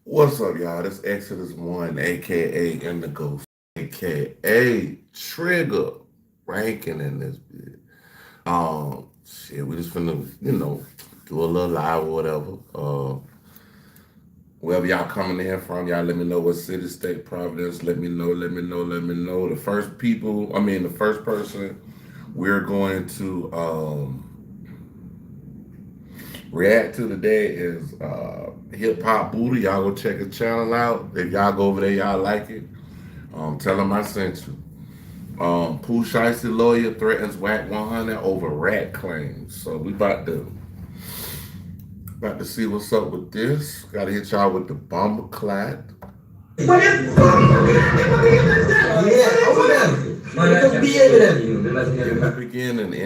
What's up, y'all? This Exodus 1, aka Indigo, aka Trigger, ranking in this bit. Shit, we just finna, do a little live or whatever. Wherever y'all coming in from, y'all let me know what city, state, providence. Let me know. The first person we're going to react to today is Hip Hop Buddha. Y'all go check his channel out. If y'all go over there, y'all like it. Tell him I sent you. Pooh Shiesty lawyer threatens whack 100 over rat claims. So we about to see what's up with this. Got to hit y'all with the bomber clad. In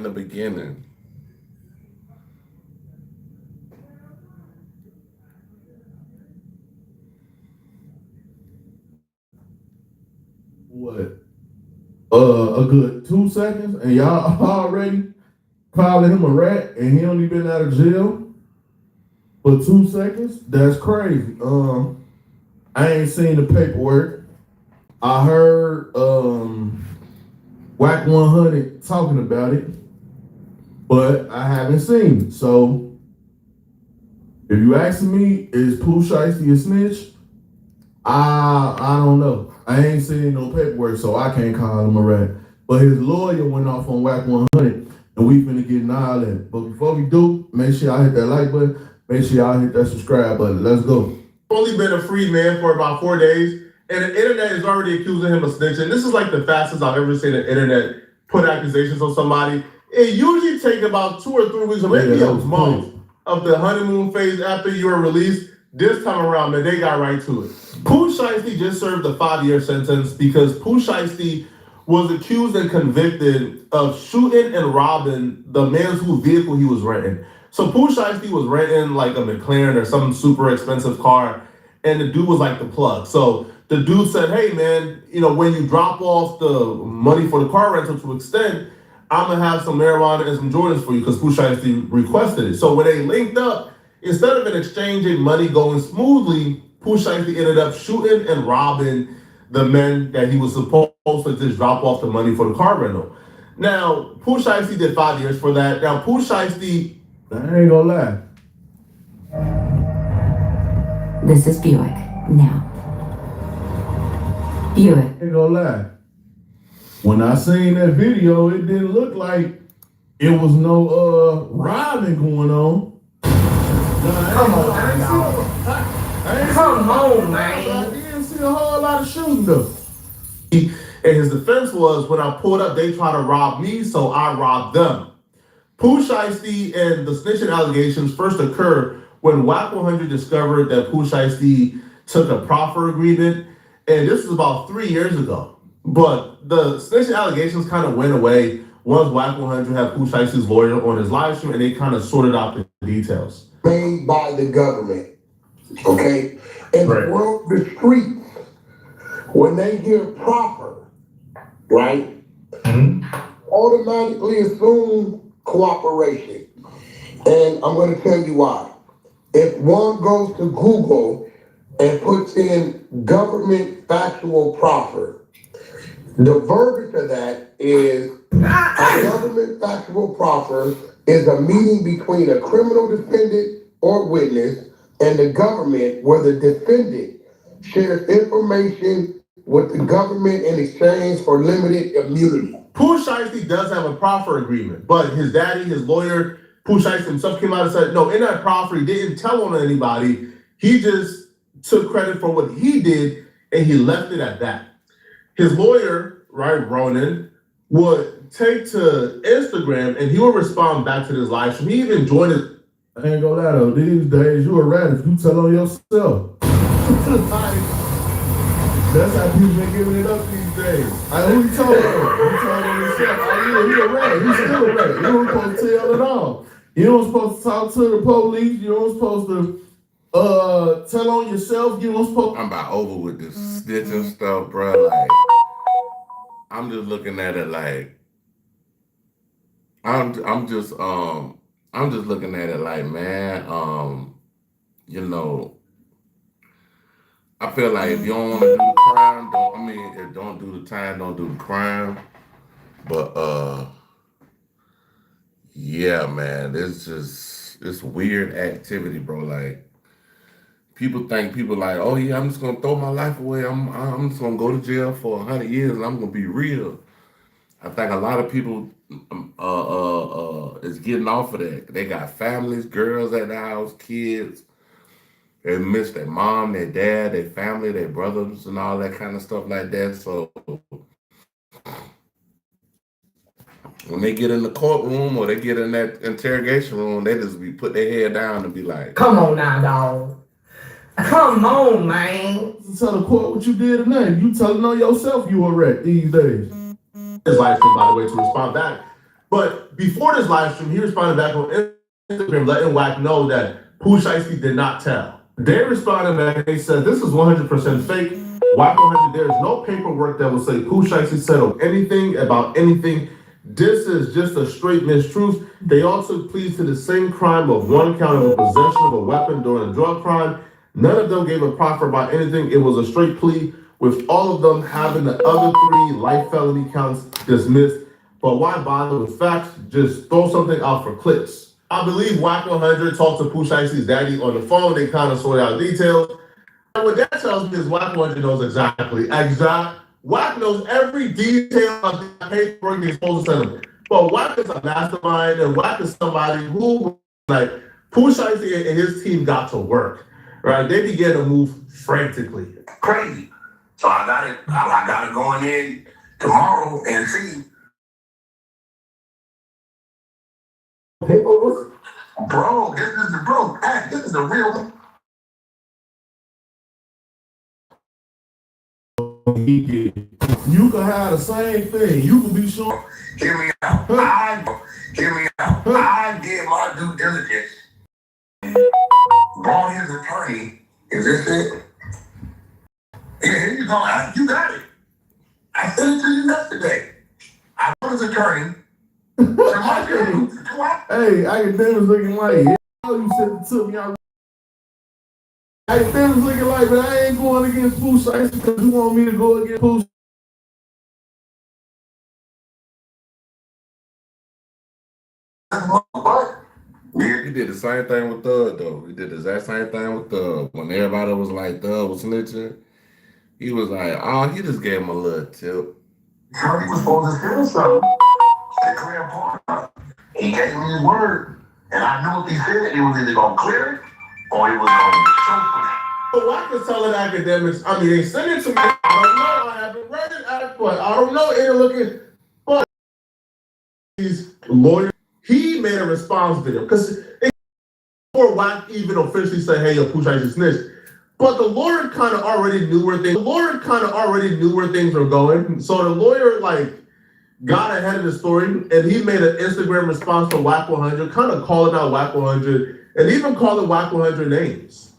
the beginning. What? A good 2 seconds, and y'all already calling him a rat, and he only been out of jail for 2 seconds. That's crazy. I ain't seen the paperwork. I heard Whack 100 talking about it, but I haven't seen it. So if you asking me, is Pooh Shiesty a snitch? I don't know. I ain't seen no paperwork, so I can't call him a rat. But his lawyer went off on Whack 100, and we finna get in all that. But before we do, make sure y'all hit that like button. Make sure y'all hit that subscribe button. Let's go. Only been a free man for about 4 days, and the internet is already accusing him of snitching. This is like the fastest I've ever seen the internet put accusations on somebody. It usually takes about 2 or 3 weeks, or maybe a month of the honeymoon phase after you are released. This time around, man, they got right to it. Pooh Shiesty just served a 5-year sentence because Pooh Shiesty was accused and convicted of shooting and robbing the man whose vehicle he was renting. So Pooh Shiesty was renting like a McLaren or some super expensive car, and the dude was like the plug. So the dude said, "Hey man, when you drop off the money for the car rental to extend, I'm gonna have some marijuana and some Jordans for you," because Pooh Shiesty requested it. So when they linked up, instead of an exchanging money going smoothly, Pooh Shiesty ended up shooting and robbing the men that he was supposed to just drop off the money for the car rental. Now, Pooh Shiesty did 5 years for that. Now, Pooh Shiesty, I ain't gonna lie. This is Buick. Now. Buick. I ain't gonna lie. When I seen that video, it didn't look like it was no robbing going on. Come on, man. I didn't see a whole lot of shooting though. And his defense was, when I pulled up, they tried to rob me, so I robbed them. Pooh Shiesty and the snitching allegations first occurred when Whack 100 discovered that Pooh Shiesty took a proffer agreement, and this was about 3 years ago. But the snitching allegations kind of went away once Whack 100 had Pooh Shiesty's lawyer on his live stream, and they kind of sorted out the details. Made by the government, okay? And the world, the streets, when they hear proffer, right, automatically assume cooperation. And I'm going to tell you why. If one goes to Google and puts in government factual proffer, the verbiage of that is a government factual proffer is a meeting between a criminal defendant or witness and the government where the defendant shares information with the government in exchange for limited immunity. Pooh Shiesty does have a proffer agreement, but his daddy, his lawyer, Pooh Shiesty himself came out and said, no, in that proffer, he didn't tell on anybody. He just took credit for what he did, and he left it at that. His lawyer, right, Ronan, would take to Instagram, and he would respond back to this live stream. He even joined it. I ain't gonna lie though, these days you a rat if you tell on yourself. That's how people been giving it up these days. Who you told on? You told on yourself. Oh yeah, he a rat. He's still a rat. You don't supposed to tell at all. You don't supposed to talk to the police. You don't supposed to tell on yourself. You don't supposed. I'm about over with this snitching stuff, bro. Like, I'm just looking at it like, I'm just looking at it like, man, I feel like if you don't want to do the crime, don't. I mean, if don't do the time, don't do the crime. But yeah, man, it's weird activity, bro. Like people like, oh yeah, I'm just gonna throw my life away. I'm just gonna go to jail for 100 years, and I'm gonna be real. I think a lot of people is getting off of that. They got families, girls at the house, kids. They miss their mom, their dad, their family, their brothers, and all that kind of stuff like that. So when they get in the courtroom or they get in that interrogation room, they just be put their head down and be like, Come on now, dog. Come on, man. tell the court what you did tonight. You telling on yourself you a wreck these days. His live stream, by the way, to respond back. But before this live stream, he responded back on Instagram, letting Wack know that Pooh Shiesty did not tell. They responded back, they said, this is 100% fake. Wack 100, there is no paperwork that will say Pooh Shiesty said anything about anything. This is just a straight mistruth. They all took pleas to the same crime of one count of possession of a weapon during a drug crime. None of them gave a proffer about anything. It was a straight plea, with all of them having the other 3 life felony counts dismissed. But why bother with facts? Just throw something out for clicks. I believe Wack 100 talked to Pooh Shiesty's daddy on the phone. They kind of sorted out details. And what that tells me is Wack 100 knows exactly. Wack knows every detail of the paperwork he's supposed to send him. But Wack is a mastermind, and Wack is somebody who, like, Pooh Shiesty and his team got to work. Right? They began to move frantically. Crazy. So I gotta go in there tomorrow and see. Paperwork? Bro, this is the real one. He did. You can have the same thing. You can be sure. Hear me out. I did my due diligence. Brought his attorney. Is this it? Here you go. You got it. I sent it to you yesterday. I brought his attorney. Hey, academics looking like, yeah, you sent it to me. Academics looking like, but I ain't going against Pooh Shiesty because you want me to go against Pooh. What? He did the same thing with Thug, though. He did the exact same thing with Thug. When everybody was like, Thug was snitching, he was like, oh, he just gave him a little tip. Attorney was supposed to send something. Said clear part. He gave me his word. And I knew if he said it was either going to clear it or it was going to choke him. But Wack was telling academics, I mean, they sent it to me. I don't know. I haven't read it. I don't know. Ain't looking. But these lawyers, he made a response video. Because before Wack even officially said, hey, yo, Pooh Shiesty snitched. But the lawyer kind of already knew where things were going. So the lawyer, like, got ahead of the story, and he made an Instagram response to Wack 100, kind of calling out Wack 100, and even calling Wack 100 names.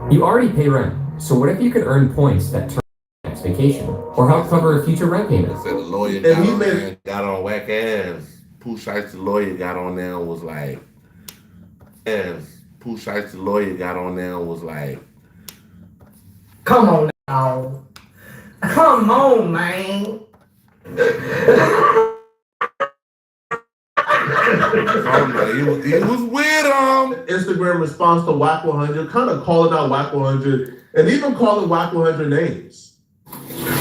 You already pay rent, so what if you could earn points that turn next vacation or help cover a future rent payment? Said the lawyer got on Wack ass. Pooh Shiesty's lawyer got on there and was like, Come on now. Come on, man. He was with him. Instagram response to Wack 100, kind of calling out Wack 100, and even calling Wack 100 names.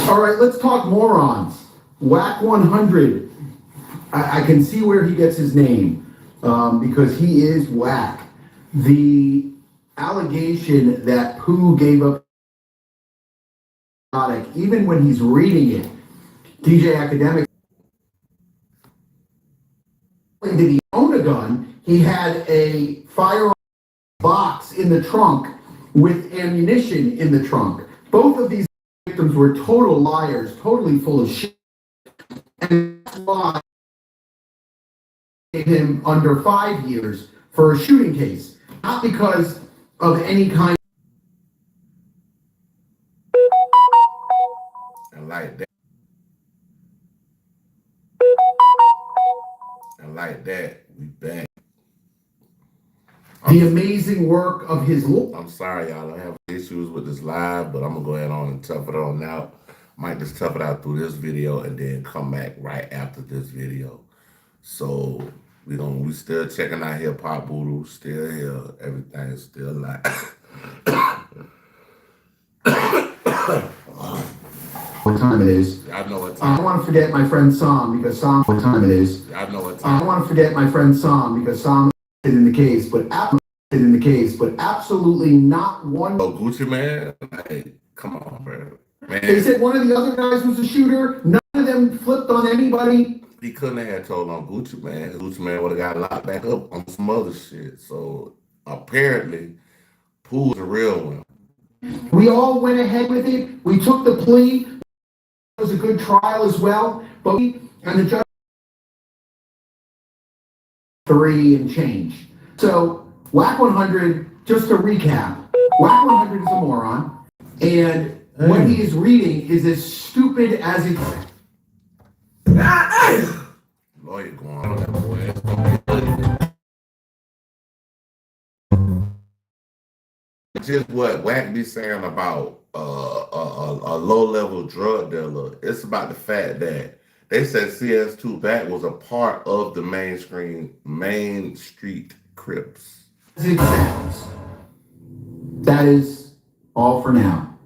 All right, let's talk morons. Wack 100. I can see where he gets his name because he is whack. The allegation that Pooh gave up, even when he's reading it, DJ Academic, did he own a gun? He had a firearm box in the trunk with ammunition in the trunk. Both of these victims were total liars, totally full of shit. And that's why they gave him under 5 years for a shooting case, not because of any kind. And like that, we back. the amazing work of his Lord. I'm sorry, y'all. I have issues with this live, but I'm gonna go ahead on and tough it on out. Might just tough it out through this video and then come back right after this video. So we still checking out Hip Hop Voodoo, still here, everything's still alive. What time it is? I know what I time. don't want to forget my friend Sam because Sam. What time it is? I know what I time. don't want to forget my friend Sam because Sam is in the case, but absolutely not one. Oh, Gucci Man, hey, come on, bro. Man, They said one of the other guys was a shooter. None of them flipped on anybody. he couldn't have told on Gucci Man. Gucci Man would have got locked back up on some other shit. So apparently, Pooh's a real one. We all went ahead with it. We took the plea. It was a good trial as well, but and the judge 3 and change. So WAC 100, just to recap, WAC 100 is a moron, and what he is reading is as stupid as it. Lawyer going on that boy. Just what Wack be saying about a low-level drug dealer. It's about the fact that they said CS2 Back was a part of the Main Street Crips. As it sounds. That is all for now.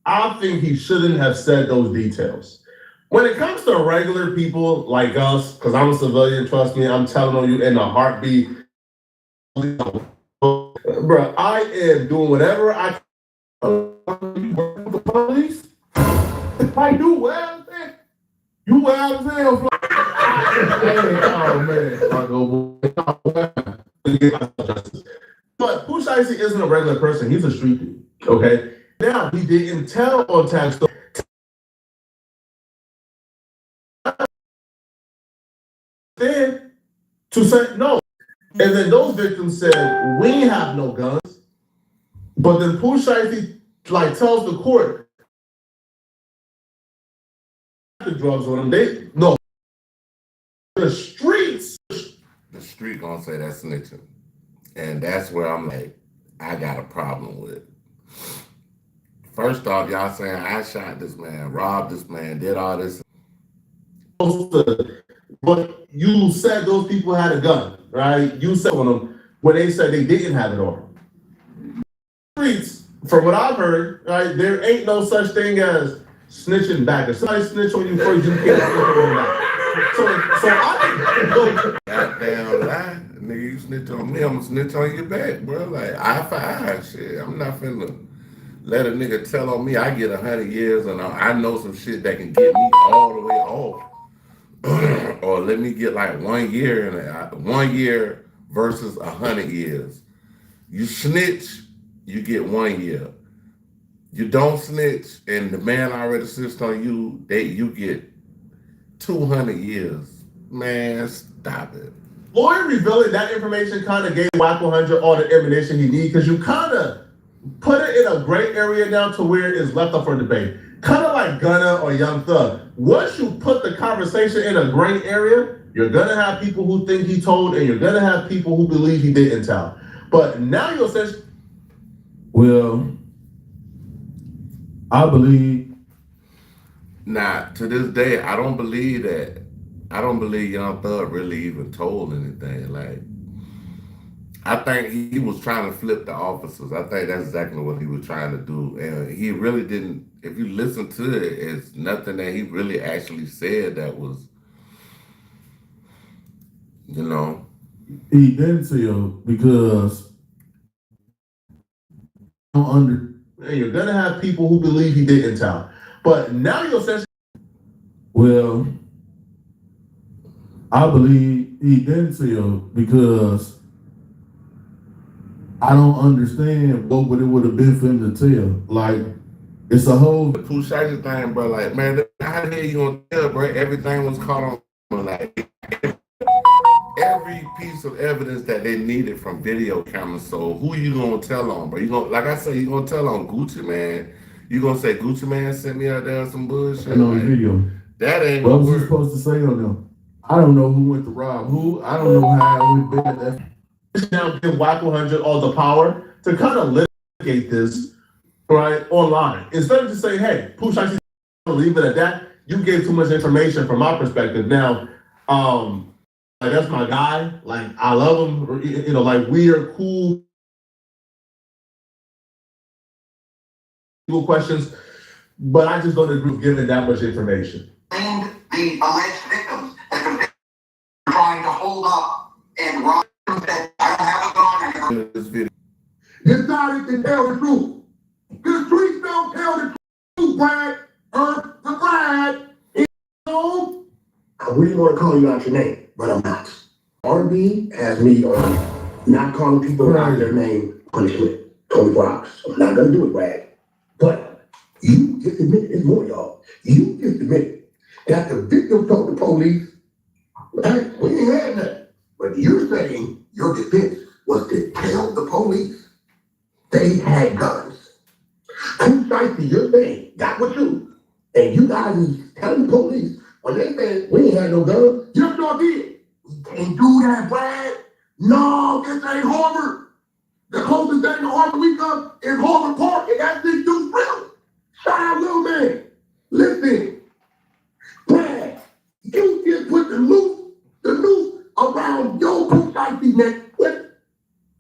I think he shouldn't have said those details. When it comes to regular people like us, because I'm a civilian, trust me, I'm telling on you in a heartbeat. Bro, I am doing whatever I can. You work with the police? I do well, man. You well as hell. Oh man, but Pooh Shiesty isn't a regular person. He's a street dude. Okay. Now he didn't tell on tax. Then to say no. And then those victims said, we have no guns. But then Pooh Shiesty tells the court the drugs on them. The streets. The street gonna say that's snitching. And that's where I'm like, I got a problem with. First off, y'all saying I shot this man, robbed this man, did all this. But you said those people had a gun, right? You said on them when they said they didn't have it on them. Streets, from what I've heard, right, there ain't no such thing as snitching back. If somebody snitch on you first, you can't snitch on them back. So I think goddamn lie. Nigga, you snitch on me, I'm gonna snitch on your back, bro. Like, I for eye, shit. I'm not finna let a nigga tell on me I get 100 years and I know some shit that can get me all the way off. Or let me get like 1 year and 1 year versus 100 years. You snitch, you get 1 year. You don't snitch and the man already snitched on you, you get 200 years. Man, stop it. Lawyer revealing that information kind of gave WAC 100 all the ammunition he needs because you kind of put it in a gray area now to where it's left up for debate. Kind of like Gunna or Young Thug. Once you put the conversation in a gray area, you're gonna have people who think he told, and you're gonna have people who believe he didn't tell. But now you're essentially. Well, I believe. Nah, to this day, I don't believe that. I don't believe Young Thug really even told anything. Like, I think he was trying to flip the officers. I think that's exactly what he was trying to do. And he really didn't, if you listen to it, it's nothing that he really actually said that was, you know. He didn't tell because You're gonna have people who believe he didn't tell. But now you're essentially. Well, I believe he didn't tell because I don't understand what it would have been for him to tell. Like, it's a whole Pooh Shiesty thing, bro. Like, man, how the hell you gonna tell, bro? Everything was caught on, like, every piece of evidence that they needed from video cameras. So who you gonna tell on, bro? You gonna, like I said, you gonna tell on Gucci Man. You gonna say Gucci Man sent me out there some bullshit? on like, video. That ain't What gonna was he work. supposed to say on them? I don't know who went to rob who. I don't know how it went bad. Now give Whack 100 all the power to kind of litigate this right online instead of just saying, "Hey, Pooh Shiesty, leave it at that." You gave too much information from my perspective. Now, like that's my guy. Like I love him. You know, like we are cool. Questions, but I just don't agree with giving that much information. And the alleged victims that have been trying to hold up and rob that I don't have a gun. This video. Decided to tell the truth. The streets don't tell the truth, Brad. The Brad. You know? I really want to call you out your name, but I'm not. R&B has me on not calling people out their name punishment 24 hours. I'm not going to do it, Brad. But you just admit it's more, y'all. You just admit that the victim told the police, hey, we ain't had nothing. But you're saying your defense was to tell the police they had guns. Pooh Shiesty, you're saying, got with you. And you guys is telling the police when they said we ain't had no guns, yes, y'all did. We can't do that, Brad. No, this ain't Harvard. The closest thing to Harvard we come is Harvard Park, and that's this dude's real. Shout out, little man. Listen, Brad, you just put the noose around your Pooh Shiesty neck.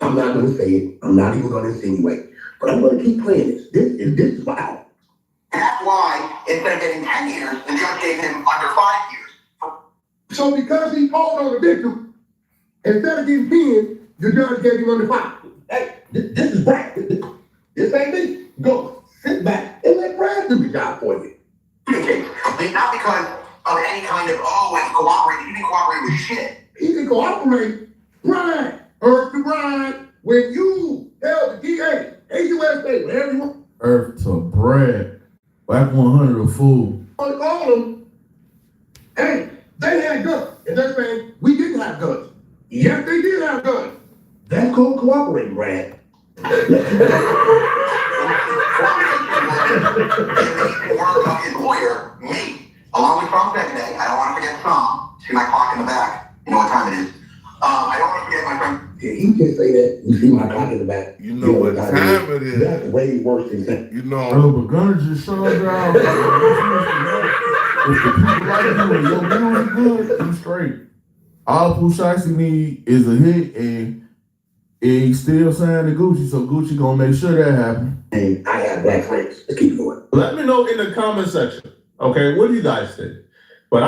I'm not gonna say it. I'm not even gonna insinuate. But I'm gonna keep playing this. This is wild. That's why instead of getting 10 years, the judge gave him under 5 years. So because he called on the victim, instead of getting 10, the judge gave him under 5. Hey, this is Brad. This ain't me. Go sit back and let Brad do the job for you. Not because of any kind of, it's cooperating. He didn't cooperate with shit. He didn't cooperate. Brad, Earth to Brad, when you tell the DA, AUSA, whatever you want. Earth to Brad. Whack 100 a fool. I call them, hey, they had guns. And they're saying, we didn't have guns. Yes, they did have guns. That's called cooperating, Brad. His lawyer, me, along with Trump today. I don't want to forget Tom. See my clock in the back. You know what time it is. I don't want to forget my friend. Yeah, he can say that. You see my clock in the back. You know what time it is. That's way worse than that. You know. Bro, but Gunner just showed y'all. If the people like you and your music good, you straight. All Pooh Shiesty need is a hit, and he still signed to Gucci, so Gucci gonna make sure that happens. And I have black friends. Let's keep going. Let me know in the comment section. Okay, what do you guys think? But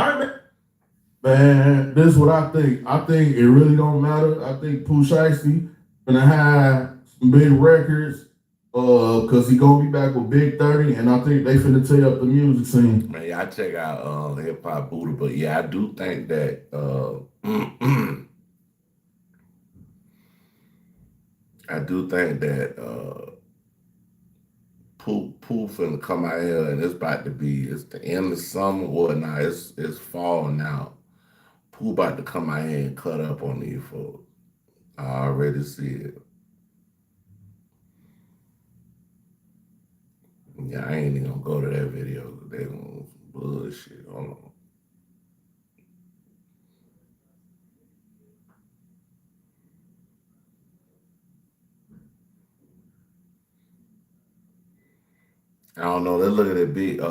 Man, this is what I think. I think it really don't matter. I think Pooh Shiesty gonna have some big records, cause he gonna be back with Big 30, and I think they finna tear up the music scene. Man, y'all check out Hip Hop Buddha, but yeah, I do think that Pooh finna come out here, and it's the end of summer or now. It's fall now. Pooh about to come out here and cut up on these folks. I already see it. Yeah, I ain't even gonna go to that video. They gonna bullshit. Hold on. I don't know. Let's look at that big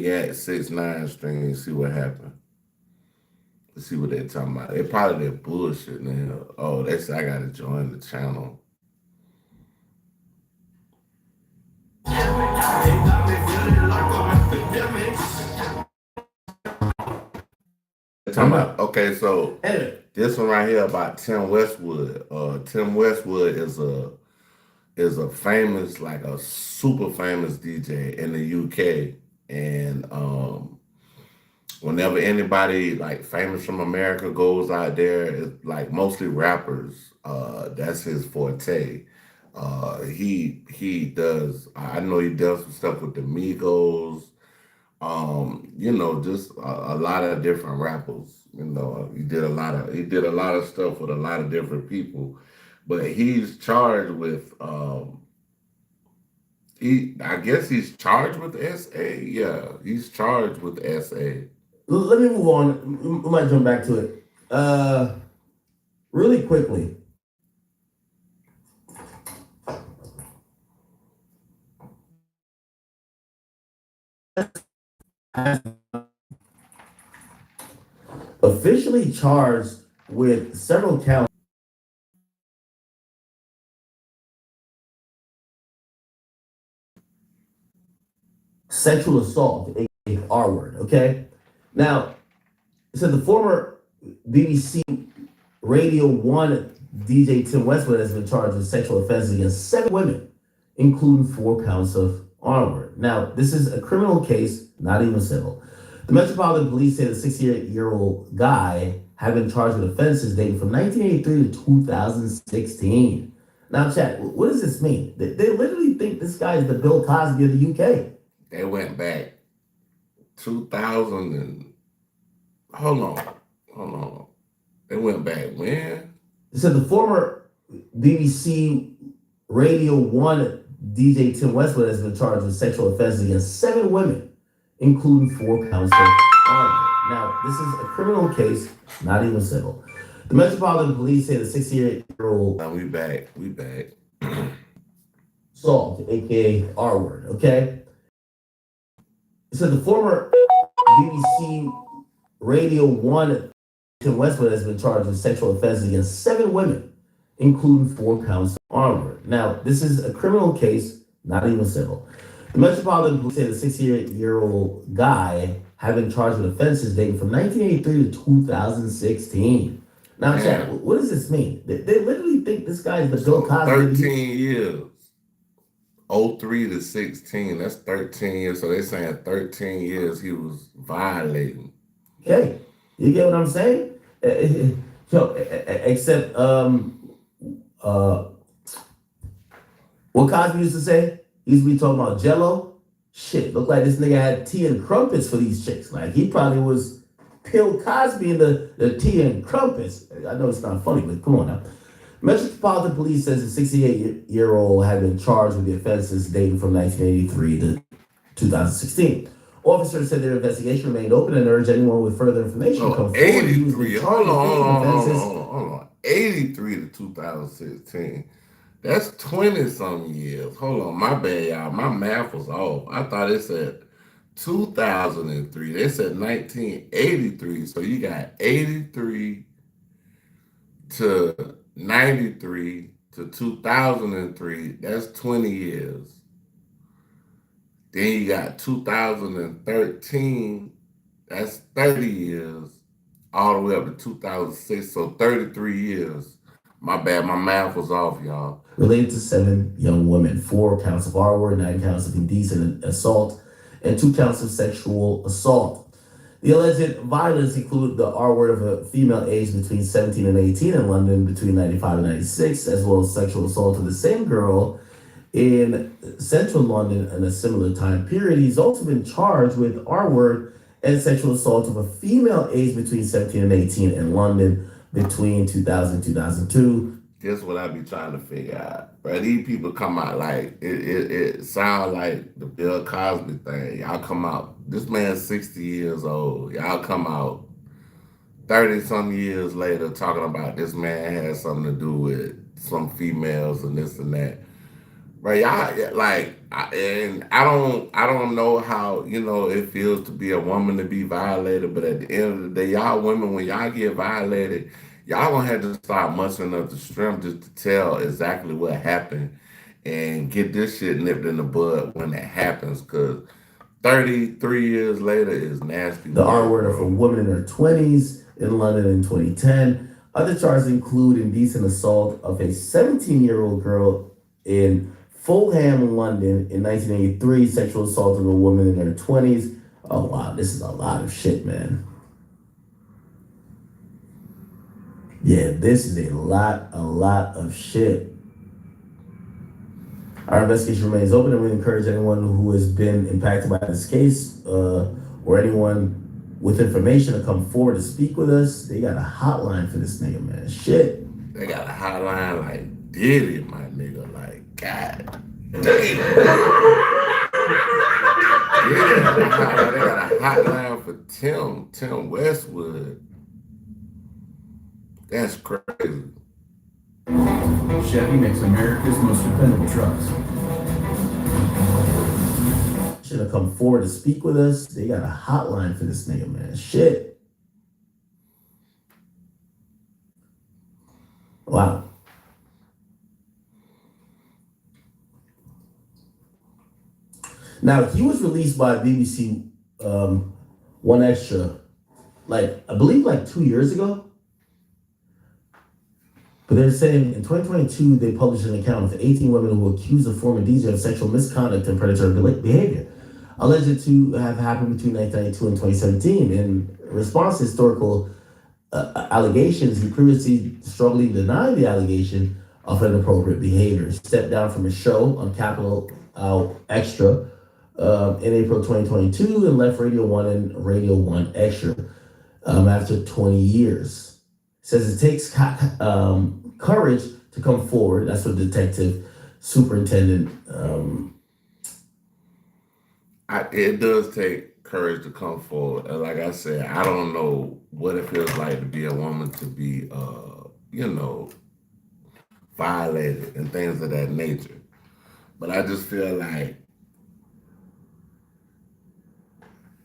at 6ix9ine stream and see what happened. Let's see what they're talking about. They probably that bullshit now. Oh, I gotta join the channel. Okay, so this one right here about Tim Westwood. Tim Westwood is a famous, like a super famous DJ in the UK, and whenever anybody like famous from America goes out there, it's like mostly rappers. That's his forte. He does. I know he does some stuff with the Migos. Just a lot of different rappers. He did a lot of stuff with a lot of different people. But he's charged with I guess he's charged with SA. Yeah, he's charged with SA. let me move on. We might jump back to it. Really quickly. Officially charged with several counts. Sexual assault, a R word, okay? Now, it said the former BBC Radio 1 DJ Tim Westwood has been charged with sexual offenses against 7 women, including 4 counts of R word. Now, this is a criminal case, not even civil. The Metropolitan Police say the 68-year-old guy had been charged with offenses dating from 1983 to 2016. Now, chat, what does this mean? They literally think this guy is the Bill Cosby of the UK. They went back 2000 and hold on. They went back when? It said the former BBC Radio 1 DJ Tim Westwood has been charged with sexual offenses against 7 women, including 4 counts of armed. Now, this is a criminal case, not even civil. The Metropolitan Police say the 68-year-old Now we back. assault, aka R word, okay? It said the former BBC Radio 1 Tim Westwood has been charged with sexual offenses against 7 women, including 4 counts of armed. Now, this is a criminal case, not even civil. The Metropolitan Police say the 68-year-old guy had been charged with offenses dating from 1983 to 2016. Now, chat, what does this mean? They literally think this guy is the Bill Cosby. 13 years. 03 to 16. That's 13 years. So they're saying 13 years he was violating. Okay, you get what I'm saying? So, except what Cosby used to say? He used to be talking about Jello. Shit, looked like this nigga had tea and crumpets for these chicks. Like he probably was Bill Cosby in the tea and crumpets. I know it's not funny, but come on now. Metropolitan Police says the 68-year-old had been charged with the offenses dating from 1983 to 2016. Officers said their investigation remained open and urged anyone with further information to come forward. 83. Hold on. 83 to 2016. That's 20-some years. Hold on, my bad, y'all. My math was off. I thought it said 2003. They said 1983. So you got 83 to 93 to 2003. That's 20 years. Then you got 2013. That's 30 years. All the way up to 2006. So 33 years. My bad, my math was off, y'all. Related to 7 young women, 4 counts of R-word, 9 counts of indecent assault, and 2 counts of sexual assault. The alleged violence included the R-word of a female aged between 17 and 18 in London between 95 and 96, as well as sexual assault of the same girl in central London in a similar time period. He's also been charged with R-word and sexual assault of a female aged between 17 and 18 in London between 2000 and 2002. Guess what I be trying to figure out? Bro, these people come out like, it sounds like the Bill Cosby thing. Y'all come out, this man's 60 years old. Y'all come out 30-some years later talking about this man has something to do with some females and this and that. Bro, y'all, like, and I don't know how, it feels to be a woman to be violated, but at the end of the day, y'all women, when y'all get violated, y'all gonna have to start mustering up the strength just to tell exactly what happened and get this shit nipped in the bud when it happens, because 33 years later is nasty. The R-word of a woman in her 20s in London in 2010. Other charges include indecent assault of a 17-year-old girl in Fulham, London in 1983, sexual assault of a woman in her 20s. Oh, wow, this is a lot of shit, man. Yeah, this is a lot of shit. Our investigation remains open, and we encourage anyone who has been impacted by this case or anyone with information to come forward to speak with us. They got a hotline for this nigga, man. Shit. They got a hotline like Diddy, my nigga. Like, God damn. Yeah, they got a hotline for Tim Westwood, that's crazy. Chevy makes America's most dependable trucks. Should have come forward to speak with us. They got a hotline for this nigga, man. Shit. Wow. Now, he was released by BBC One Extra, I believe 2 years ago. But they're saying in 2022, they published an account of 18 women who accused the former DJ of sexual misconduct and predatory behavior, alleged to have happened between 1992 and 2017. In response to historical allegations, he previously strongly denied the allegation of inappropriate behavior. He stepped down from his show on Capital Extra in April 2022 and left Radio 1 and Radio 1 Extra after 20 years. Says it takes courage to come forward. That's what Detective Superintendent. It does take courage to come forward. And like I said, I don't know what it feels like to be a woman to be, violated and things of that nature. But I just feel like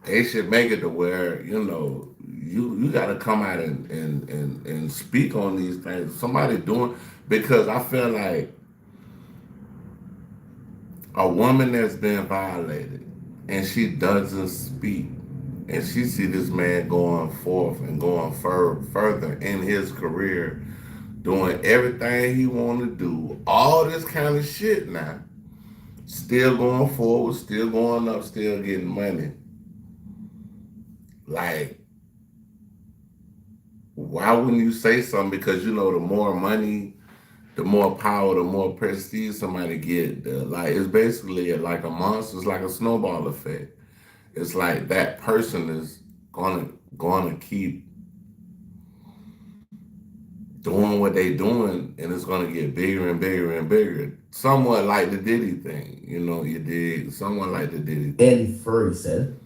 they should make it to where, you got to come out and speak on these things. Somebody doing, because I feel like a woman that's been violated and she doesn't speak and she see this man going forth and going further in his career, doing everything he want to do, all this kind of shit now, still going forward, still going up, still getting money. Why wouldn't you say something? Because the more money, the more power, the more prestige somebody get. It's basically like a monster. It's like a snowball effect. It's like that person is gonna keep doing what they doing, and it's gonna get bigger and bigger and bigger. Somewhat like the Diddy thing, you dig? Somewhat like the Diddy thing. Andy Furry said,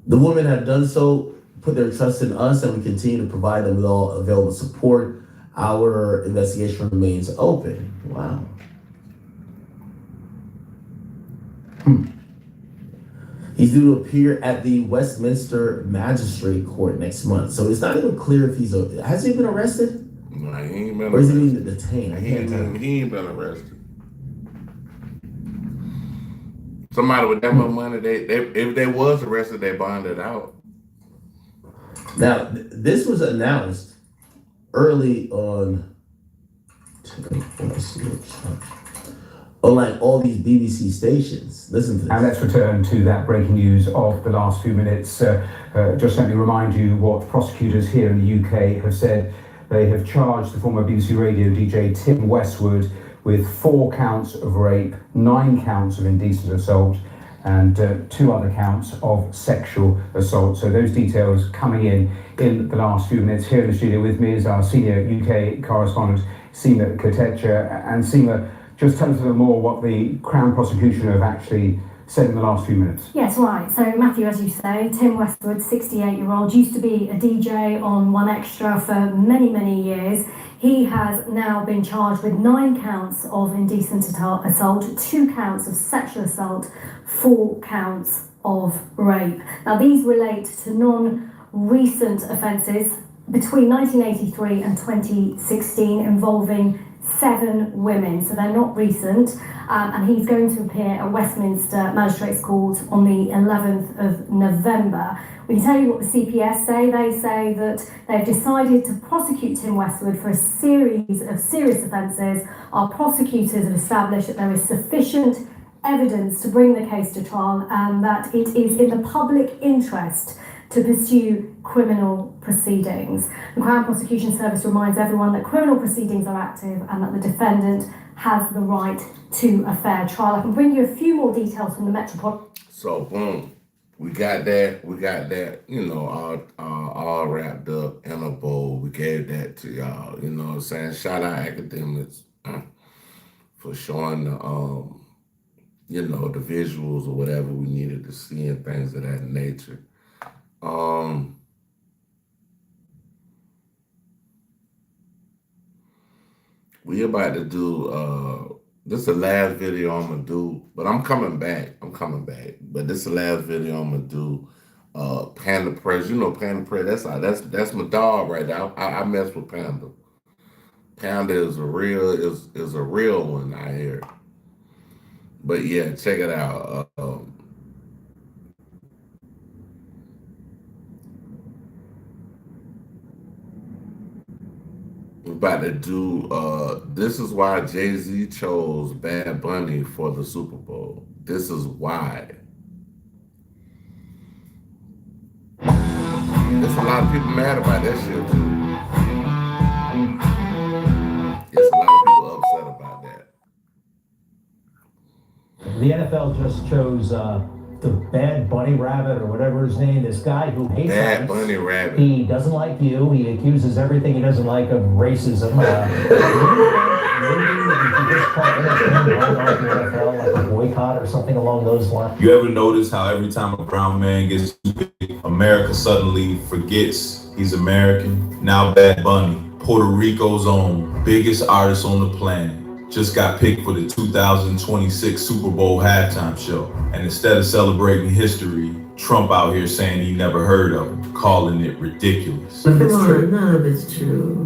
"The women have done so, put their trust in us, and we continue to provide them with all available support. Our investigation remains open." Wow. He's due to appear at the Westminster Magistrate Court next month. So it's not even clear if has he been arrested? No, he ain't been arrested. Or is he arrested. being detained? He ain't been arrested. Somebody with that much money, if they was arrested, they bonded out. Now, this was announced early on all these BBC stations. Listen to this. And let's return to that breaking news of the last few minutes. Just let me remind you what prosecutors here in the UK have said. They have charged the former BBC Radio DJ Tim Westwood with 4 counts of rape, 9 counts of indecent assault, and 2 other counts of sexual assault. So those details coming in the last few minutes. Here in the studio with me is our senior UK correspondent, Seema Kotecha. And Seema, just tell us a little more what the Crown prosecution have actually said in the last few minutes. Yes, right. So Matthew, as you say, Tim Westwood, 68-year-old, used to be a DJ on One Extra for many, many years. He has now been charged with 9 counts of indecent assault, 2 counts of sexual assault, 4 counts of rape. Now, these relate to non-recent offences between 1983 and 2016 involving 7 women, so they're not recent, and he's going to appear at Westminster Magistrates Court on the 11th of November. We can tell you what the CPS say. They say that they've decided to prosecute Tim Westwood for a series of serious offences. Our prosecutors have established that there is sufficient evidence to bring the case to trial and that it is in the public interest to pursue criminal proceedings. The Crown Prosecution Service reminds everyone that criminal proceedings are active and that the defendant has the right to a fair trial. I can bring you a few more details from the Metropolitan. So boom, we got that, all wrapped up in a bowl. We gave that to y'all, you know what I'm saying? Shout out academics for showing the visuals or whatever we needed to see and things of that nature. We about to do this is the last video I'm gonna do, but I'm coming back. But this is the last video I'm gonna do. Panda Press. You know Panda Press, that's my dog right now. I mess with Panda. Panda is a real one out here. But yeah, check it out. We're about to do this is why Jay-Z chose Bad Bunny for the Super Bowl. This is why. There's a lot of people mad about that shit too. There's a lot of people upset about that. The NFL just chose the Bad Bunny Rabbit or whatever his name, this guy who hates Bad ice. Bunny Rabbit. He doesn't like you. He accuses everything he doesn't like of racism. Like a boycott or something along those lines. You ever notice how every time a brown man gets too big, America suddenly forgets he's American? Now Bad Bunny, Puerto Rico's own, biggest artist on the planet, just got picked for the 2026 Super Bowl halftime show. And instead of celebrating history, Trump out here saying he never heard of him, calling it ridiculous. None of it's true.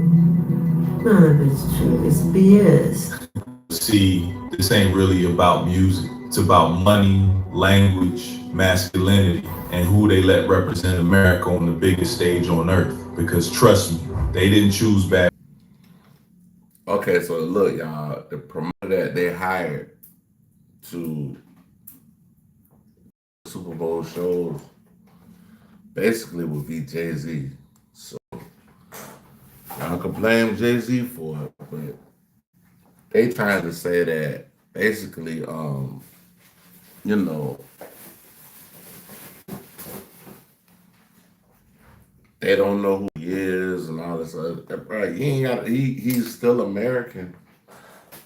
None of it's true. It's BS. See, this ain't really about music. It's about money, language, masculinity, and who they let represent America on the biggest stage on earth. Because trust me, they didn't choose Bad. Okay, so look, y'all, the promoter that they hired to Super Bowl shows basically would be Jay-Z. So y'all can blame Jay-Z for it, but they trying to say that basically, you know, they don't know who he is and all this other. Right, he's still American.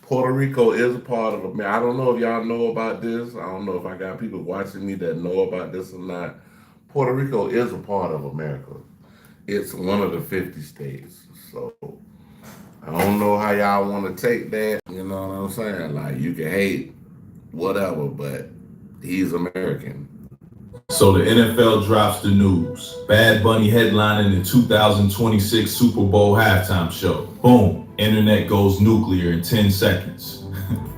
Puerto Rico is a part of America. I don't know if y'all know about this. I don't know if I got people watching me that know about this or not. Puerto Rico is a part of America. It's one of the 50 states. So I don't know how y'all want to take that. You know what I'm saying? Like, you can hate whatever, but he's American. So the NFL drops the news. Bad Bunny headlining the 2026 Super Bowl halftime show. Boom. Internet goes nuclear in 10 seconds.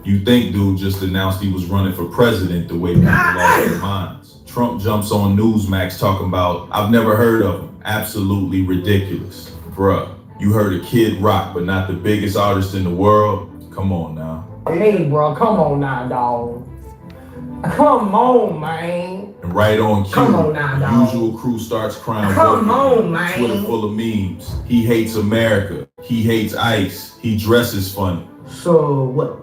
You think dude just announced he was running for president the way people lost their minds. Trump jumps on Newsmax talking about, I've never heard of him. Absolutely ridiculous. Bruh, you heard a Kid Rock, but not the biggest artist in the world? Come on now. Hey, bro, come on now, dog. Come on, man. And right on cue, Come on now, the dog. usual crew starts crying. Come on, man. Twitter full of memes. He hates America. He hates ICE. He dresses funny. So what?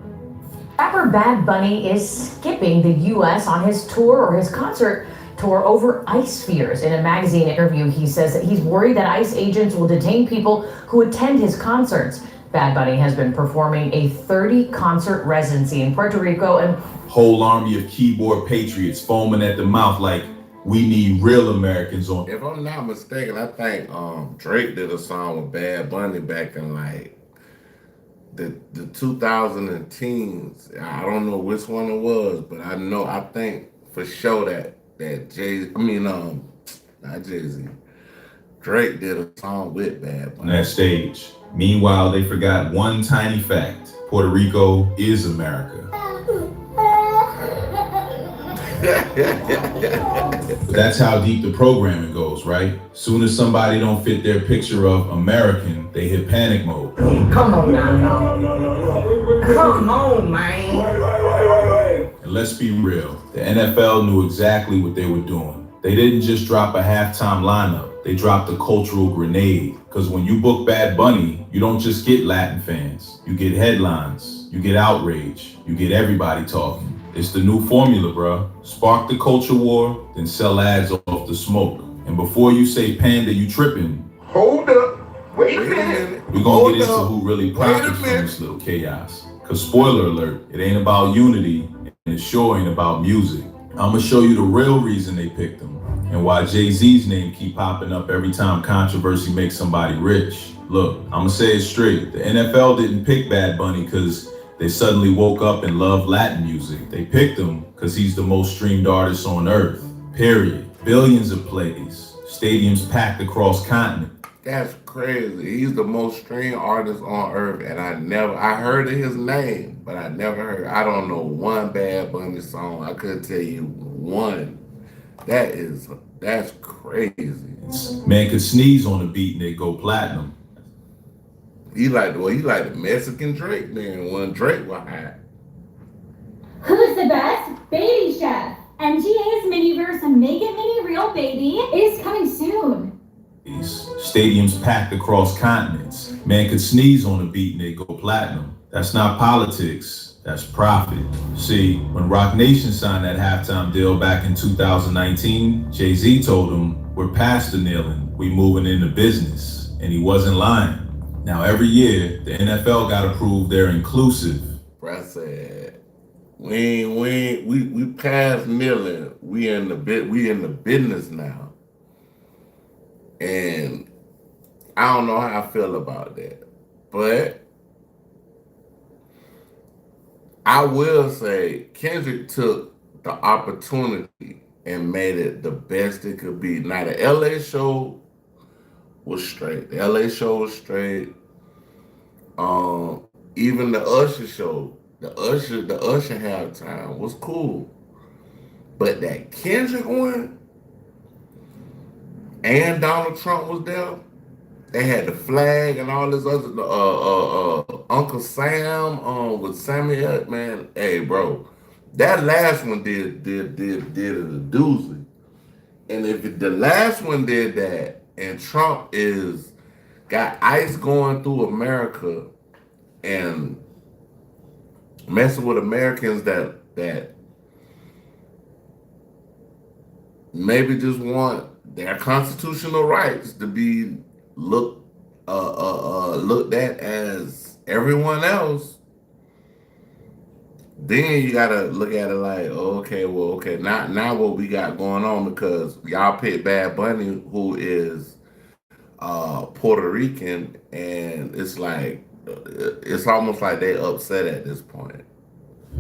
Rapper Bad Bunny is skipping the U.S. on his tour or his concert tour over ICE fears. In a magazine interview, he says that he's worried that ICE agents will detain people who attend his concerts. Bad Bunny has been performing a 30-concert residency in Puerto Rico and whole army of keyboard patriots foaming at the mouth like, we need real Americans on. If I'm not mistaken, I think Drake did a song with Bad Bunny back in like the 2010s. I don't know which one it was, but I think for sure that not Jay-Z. Drake did a song with Bad Bunny. On that stage. Meanwhile, they forgot one tiny fact. Puerto Rico is America. That's how deep the programming goes, right? Soon as somebody don't fit their picture of American, they hit panic mode. Come on now, dog. Come on, man. And let's be real, the NFL knew exactly what they were doing. They didn't just drop a halftime lineup, they dropped a cultural grenade. Because when you book Bad Bunny, you don't just get Latin fans. You get headlines, you get outrage, you get everybody talking. It's the new formula, bro. Spark the culture war, then sell ads off the smoke. And before you say Panda, you tripping. Hold up. Wait a minute. We're gonna get into who really profits from this little chaos. Cause spoiler alert, it ain't about unity, and it sure ain't about music. I'm gonna show you the real reason they picked him and why Jay-Z's name keep popping up every time controversy makes somebody rich. Look, I'm gonna say it straight. The NFL didn't pick Bad Bunny because they suddenly woke up and loved Latin music. They picked him because he's the most streamed artist on earth. Period. Billions of plays. Stadiums packed across continents. That's crazy. He's the most streamed artist on earth, and I heard of his name, but I don't know one Bad Bunny song. I couldn't tell you one. That's crazy. Man could sneeze on the beat and they go platinum. He like the Mexican Drake, man, when Drake was hot. Who's the best? Baby Chef. MGA's Miniverse Make It Mini Real Baby is coming soon. Stadiums packed across continents. Man could sneeze on a beat and they go platinum. That's not politics, that's profit. See, when Roc Nation signed that halftime deal back in 2019, Jay-Z told him, we're past the kneeling, we moving into business. And he wasn't lying. Now every year, the NFL gotta prove they're inclusive. Bruh said, we past kneeling, we in the business now. And I don't know how I feel about that. But I will say Kendrick took the opportunity and made it the best it could be. Now the LA show was straight. The LA show was straight. Even the Usher show, the Usher halftime was cool. But that Kendrick one, and Donald Trump was there. They had the flag and all this other Uncle Sam with Samuel, man. Hey, bro, that last one did a doozy. And if the last one did that, and Trump got ICE going through America and messing with Americans that maybe just want their constitutional rights to be looked at as everyone else, then you gotta look at it like, okay, now what we got going on, because y'all picked Bad Bunny, who is Puerto Rican, and it's like it's almost like they upset at this point.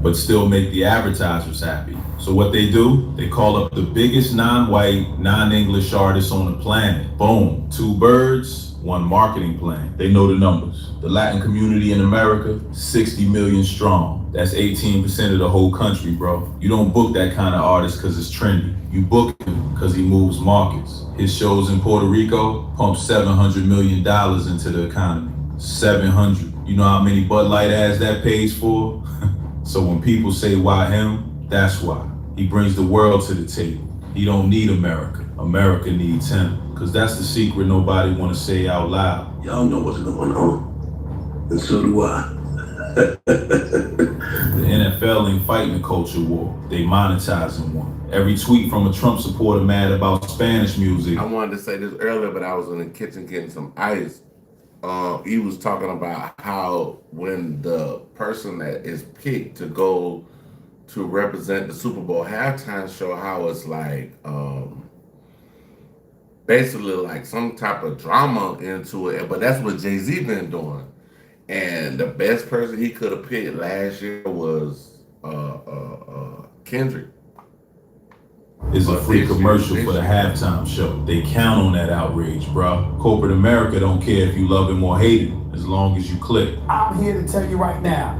But still make the advertisers happy. So what they do, they call up the biggest non-white, non-English artists on the planet. Boom, 2 birds, 1 marketing plan. They know the numbers. The Latin community in America, 60 million strong. That's 18% of the whole country, bro. You don't book that kind of artist because it's trendy. You book him because he moves markets. His shows in Puerto Rico pump $700 million into the economy. 700. You know how many Bud Light ads that pays for? So when people say why him, that's why. He brings the world to the table. He don't need America. America needs him. Cause that's the secret nobody wanna say out loud. Y'all know what's going on. And so do I. The NFL ain't fighting a culture war. They monetizing one. Every tweet from a Trump supporter mad about Spanish music. I wanted to say this earlier, but I was in the kitchen getting some ice. He was talking about how when the person that is picked to go to represent the Super Bowl halftime show, how it's like basically like some type of drama into it. But that's what Jay-Z been doing. And the best person he could have picked last year was Kendrick. Is a free commercial for the halftime show. They count on that outrage, bro. Corporate America don't care if you love him or hate him, as long as you click. I'm here to tell you right now,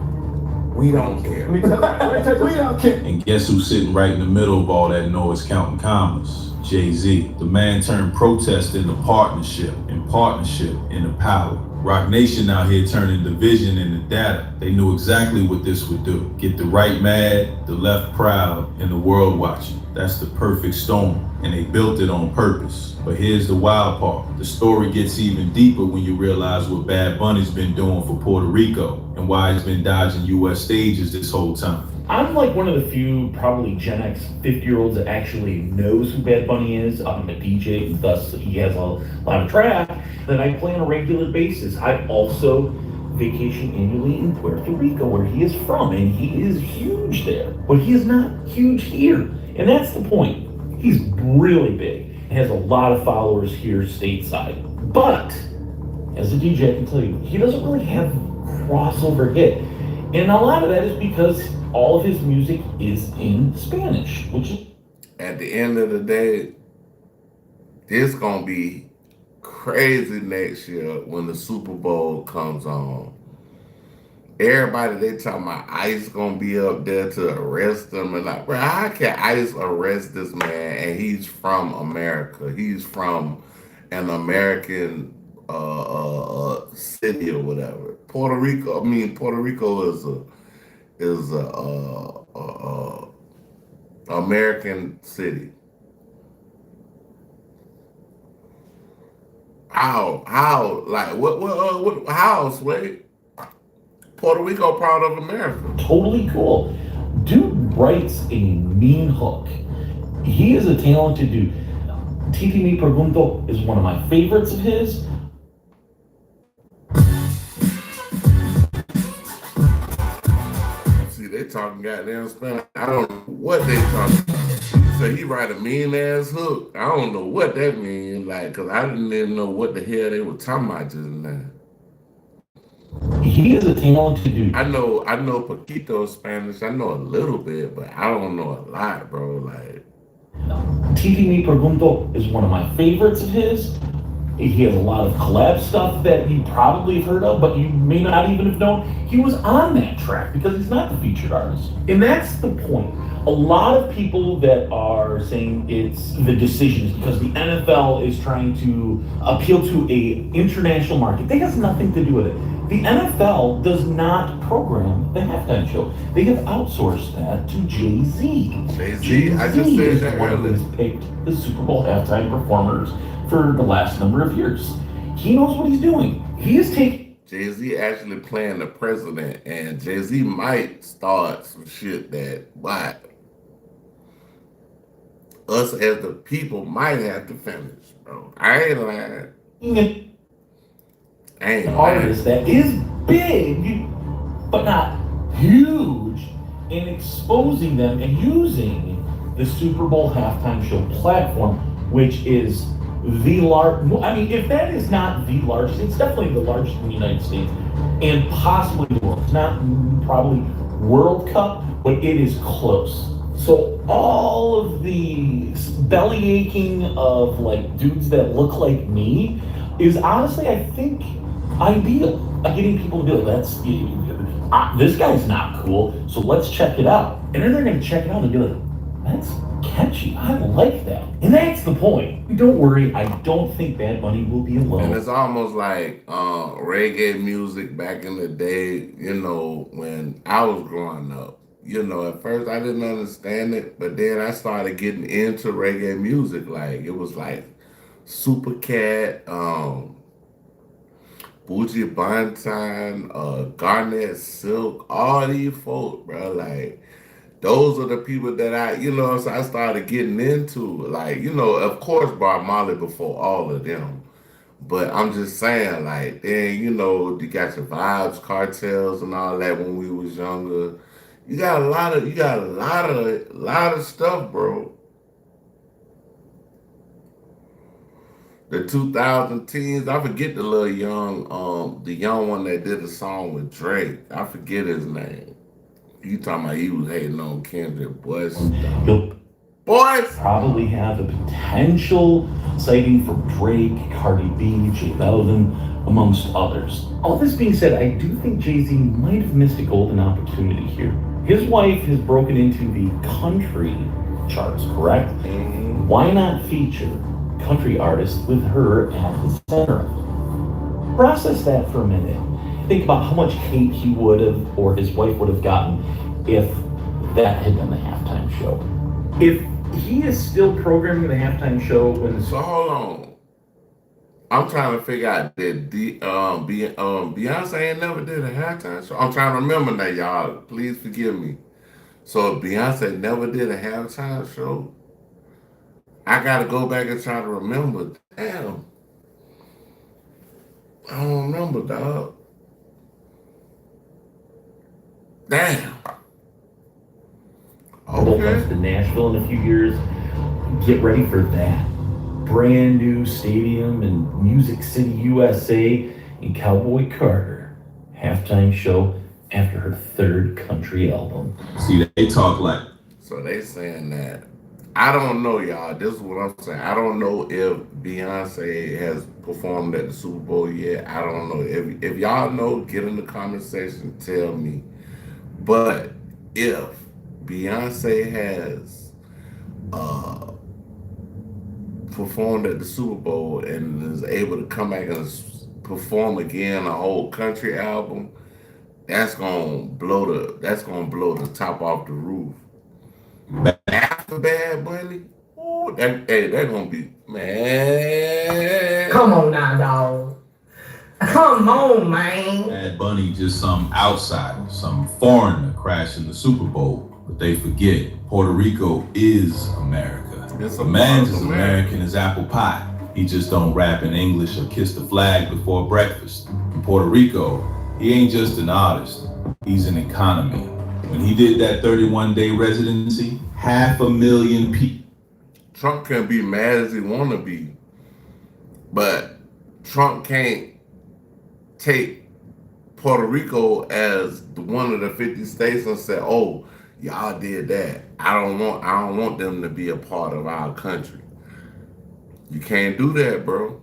we don't care. We don't care. And guess who's sitting right in the middle of all that noise counting commas? Jay-Z. The man turned protest into partnership, and partnership into power. Roc Nation out here turning division into data. They knew exactly what this would do. Get the right mad, the left proud, and the world watching. That's the perfect storm, and they built it on purpose. But here's the wild part. The story gets even deeper when you realize what Bad Bunny's been doing for Puerto Rico and why he's been dodging US stages this whole time. I'm like one of the few, probably Gen X 50-year-olds that actually knows who Bad Bunny is. I'm a DJ, thus he has a lot of track that I play on a regular basis. I also vacation annually in Puerto Rico, where he is from, and he is huge there. But he is not huge here. And that's the point. He's really big and has a lot of followers here stateside. But as a DJ, I can tell you, he doesn't really have crossover hit. And a lot of that is because all of his music is in Spanish, which is... At the end of the day, this gonna be crazy next year when the Super Bowl comes on. Everybody, they talking about ICE gonna be up there to arrest them, and like, bro, how can ICE arrest this man and he's from America? He's from an American city or whatever. Puerto Rico is a American city. How like how Sway? Puerto Rico part of America. Totally cool. Dude writes a mean hook. He is a talented dude. Titi Me Pregunto is one of my favorites of his. See, they talking goddamn Spanish. I don't know what they talking about. So he write a mean ass hook. I don't know what that means, like, cause I didn't even know what the hell they were talking about just now. He is a talented dude. I know poquito Spanish. I know a little bit, but I don't know a lot, bro. Like, Titi Me Pregunto is one of my favorites of his. He has a lot of collab stuff that you probably have heard of, but you may not even have known he was on that track because he's not the featured artist. And that's the point. A lot of people that are saying it's the decisions because the NFL is trying to appeal to a international market. That has nothing to do with it. The NFL does not program the halftime show. They have outsourced that to Jay-Z. Jay-Z, I just said is that the one who has picked the Super Bowl halftime performers for the last number of years. He knows what he's doing. He is taking... Jay-Z actually playing the president, and Jay-Z might start some shit that, but us as the people might have to finish, bro. I ain't lying. Artist that is big, but not huge, in exposing them and using the Super Bowl halftime show platform, which is the large. I mean, if that is not the largest, it's definitely the largest in the United States and possibly the world. It's not probably World Cup, but it is close. So all of the belly aching of like dudes that look like me is honestly, I think, ideal. Getting people to be like, this guy's not cool, so let's check it out. And then they're gonna check it out and be like, that's catchy, I like that. And that's the point. Don't worry, I don't think Bad Bunny will be alone. And it's almost like reggae music back in the day, you know, when I was growing up. You know, at first I didn't understand it, but then I started getting into reggae music. Like, it was like Super Cat, Buju Banton, Garnet Silk, all these folk, bro. Like, those are the people that so I started getting into. Like, you know, of course, Bob Marley before all of them. But I'm just saying, like, then, you know, you got your Vibes, Cartels, and all that when we was younger. You got a lot of stuff, bro. The 2000 teens, I forget the little young, the young one that did a song with Drake. I forget his name. You talking about he was hating on Kendrick, boys. Boys probably have a potential sighting for Drake, Cardi B, J Balvin, amongst others. All this being said, I do think Jay-Z might have missed a golden opportunity here. His wife has broken into the country charts, correct? Why not feature country artists with her at the center? Process that for a minute. Think about how much hate he would have, or his wife would have gotten, if that had been the halftime show. If he is still programming the halftime show when... So hold on. I'm trying to figure out that Beyonce ain't never did a halftime show. I'm trying to remember that, y'all. Please forgive me. So if Beyonce never did a halftime show, I gotta go back and try to remember. Damn. I don't remember, dog. Damn. The comes to Nashville in a few years, get ready for that. Brand new stadium in Music City, USA, and Cowboy Carter, halftime show after her third country album. See, they talk like. So they saying that. I don't know, y'all. This is what I'm saying. I don't know if Beyonce has performed at the Super Bowl yet. I don't know. If y'all know, get in the comment section, tell me. But if Beyonce has performed at the Super Bowl and is able to come back and perform again a whole country album, that's gonna blow the top off the roof. After Bad Bunny, ooh, they're gonna be, man. Come on now, dog. Come on, man. Bad Bunny just some outsider, some foreigner crashing the Super Bowl, but they forget Puerto Rico is America. The man's as American as apple pie. He just don't rap in English or kiss the flag before breakfast. In Puerto Rico, he ain't just an artist, he's an economy. When he did that 31-day residency, 500,000 people. Trump can be mad as he want to be, but Trump can't take Puerto Rico as one of the 50 states and say, "Oh, y'all did that. I don't want them to be a part of our country." You can't do that, bro.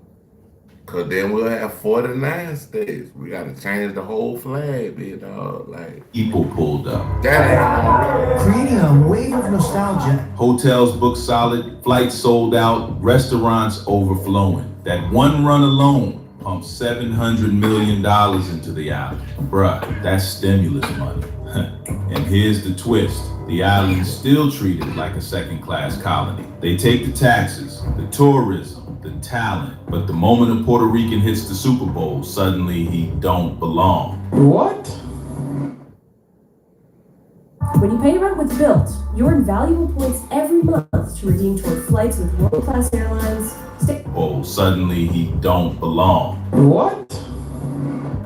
Cause then we'll have 49 states. We gotta change the whole flag, you know, like. People pulled up. Creating a wave of nostalgia. Hotels booked solid, flights sold out, restaurants overflowing. That one run alone pumped $700 million into the island. Bruh, that's stimulus money. And here's the twist. The island's still treated like a second-class colony. They take the taxes, the tourism, the talent, but the moment a Puerto Rican hits the Super Bowl, suddenly he don't belong. What? When you pay rent with Built, you earn valuable points every month to redeem toward flights with world-class airlines. Oh, suddenly he don't belong. What?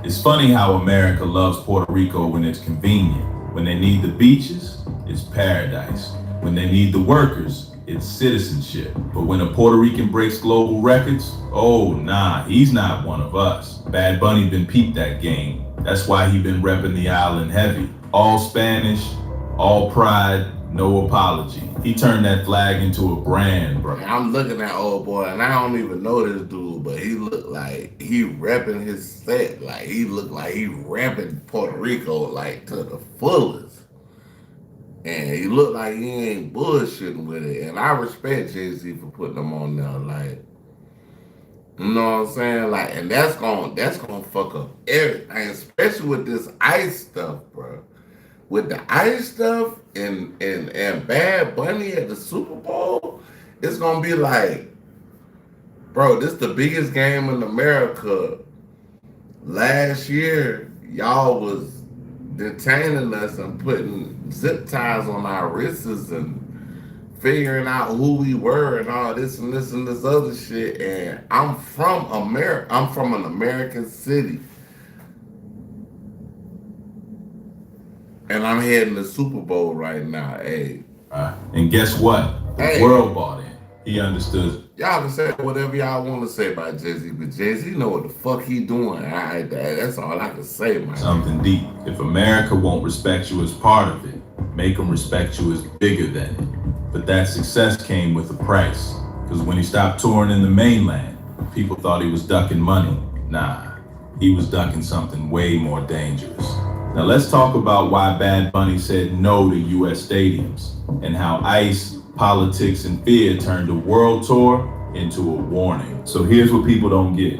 It's funny how America loves Puerto Rico when it's convenient. When they need the beaches, it's paradise. When they need the workers, it's citizenship. But when a Puerto Rican breaks global records, oh nah, he's not one of us. Bad Bunny been peeped that game. That's why he been repping the island heavy. All Spanish, all pride, no apology. He turned that flag into a brand, bro. I'm looking at old boy, and I don't even know this dude, but he look like he repping his set. Like he look like he repping Puerto Rico like to the fullest. And he look like he ain't bullshitting with it. And I respect Jay-Z for putting them on there. Like, you know what I'm saying? Like, and that's gonna fuck up everything, especially with this ICE stuff, bro. With the ICE stuff and Bad Bunny at the Super Bowl, it's gonna be like, bro, this the biggest game in America. Last year, y'all was detaining us and putting zip ties on our wrists and figuring out who we were and all this and this and this other shit. And I'm from America. I'm from an American city. And I'm heading to Super Bowl right now, hey. And guess what? The world bought in. He understood. Y'all can say whatever y'all want to say about Jay-Z, but Jay-Z know what the fuck he doing. That's all I can say, man. Something deep. If America won't respect you as part of it, make them respect you as bigger than it. But that success came with a price. Because when he stopped touring in the mainland, people thought he was ducking money. Nah, he was ducking something way more dangerous. Now let's talk about why Bad Bunny said no to US stadiums and how ICE, politics, and fear turned a world tour into a warning. So here's what people don't get.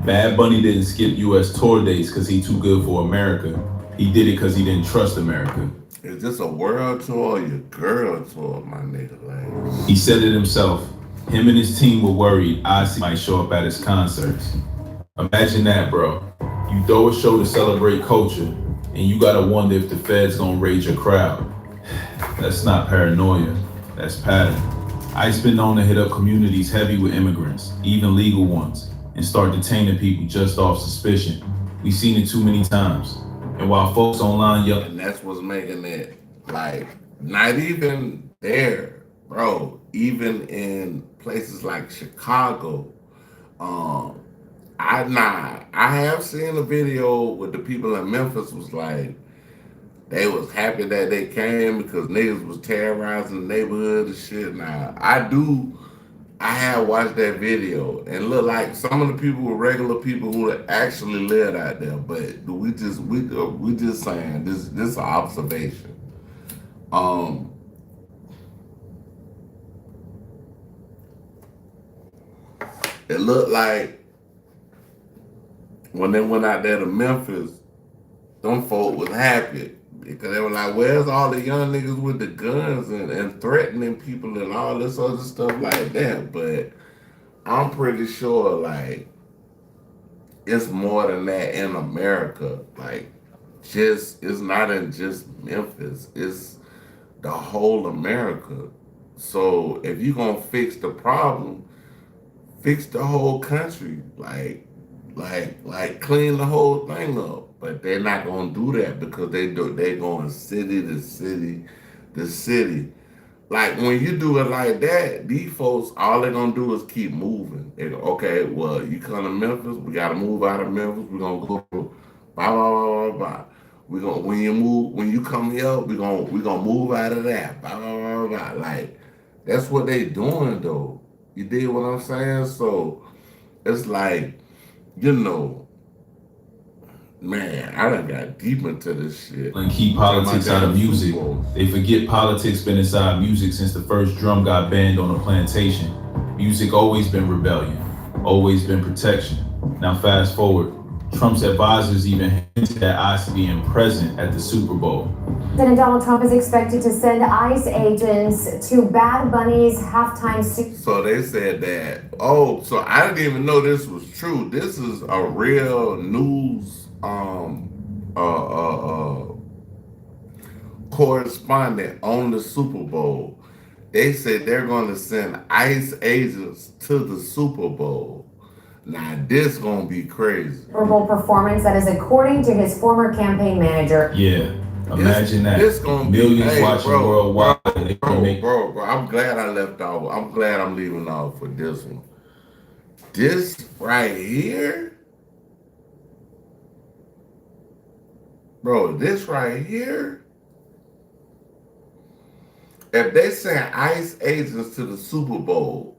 Bad Bunny didn't skip US tour dates because he too good for America. He did it because he didn't trust America. Is this a world tour or your girl tour, my nigga? Like, he said it himself. Him and his team were worried ICE might show up at his concerts. Imagine that, bro. You throw a show to celebrate culture, and you gotta wonder if the feds gonna raid your crowd. That's not paranoia, that's pattern. ICE been known to hit up communities heavy with immigrants, even legal ones, and start detaining people just off suspicion. We've seen it too many times. And while folks online yell, and that's what's making it, like, not even there, bro. Even in places like Chicago, I have seen a video with the people in Memphis was like they was happy that they came because niggas was terrorizing the neighborhood and shit. Now I have watched that video and look like some of the people were regular people who actually lived out there, but we just saying this is an observation. It looked like when they went out there to Memphis, them folk was happy because they were like, where's all the young niggas with the guns and threatening people and all this other stuff like that? But I'm pretty sure like it's more than that in America. Like it's not in just Memphis, it's the whole America. So if you're gonna fix the problem, fix the whole country, like clean the whole thing up. But they're not gonna do that because they're going city to city to city. Like when you do it like that, these folks all they're gonna do is keep moving. They go, okay, well you come to Memphis, we gotta move out of Memphis. We're gonna go blah blah blah blah blah. We gonna when you come here, we gonna move out of that. Blah blah blah blah. Like that's what they doing though. You dig what I'm saying? So it's like, you know, man, I done got deep into this shit. And keep politics out of music. They forget politics been inside music since the first drum got banned on a plantation. Music always been rebellion, always been protection. Now fast forward, Trump's advisors even hinted at ICE being present at the Super Bowl. President Donald Trump is expected to send ICE agents to Bad Bunny's halftime. So they said that, oh, so I didn't even know this was true. This is a real news correspondent on the Super Bowl. They said they're going to send ICE agents to the Super Bowl. Now this gonna be crazy. Super Bowl performance that is according to his former campaign manager. Yeah, imagine that. This gonna millions be, watching worldwide. Bro, I'm glad I left off. I'm glad I'm leaving off for this one. This right here, bro. This right here. If they send ICE agents to the Super Bowl,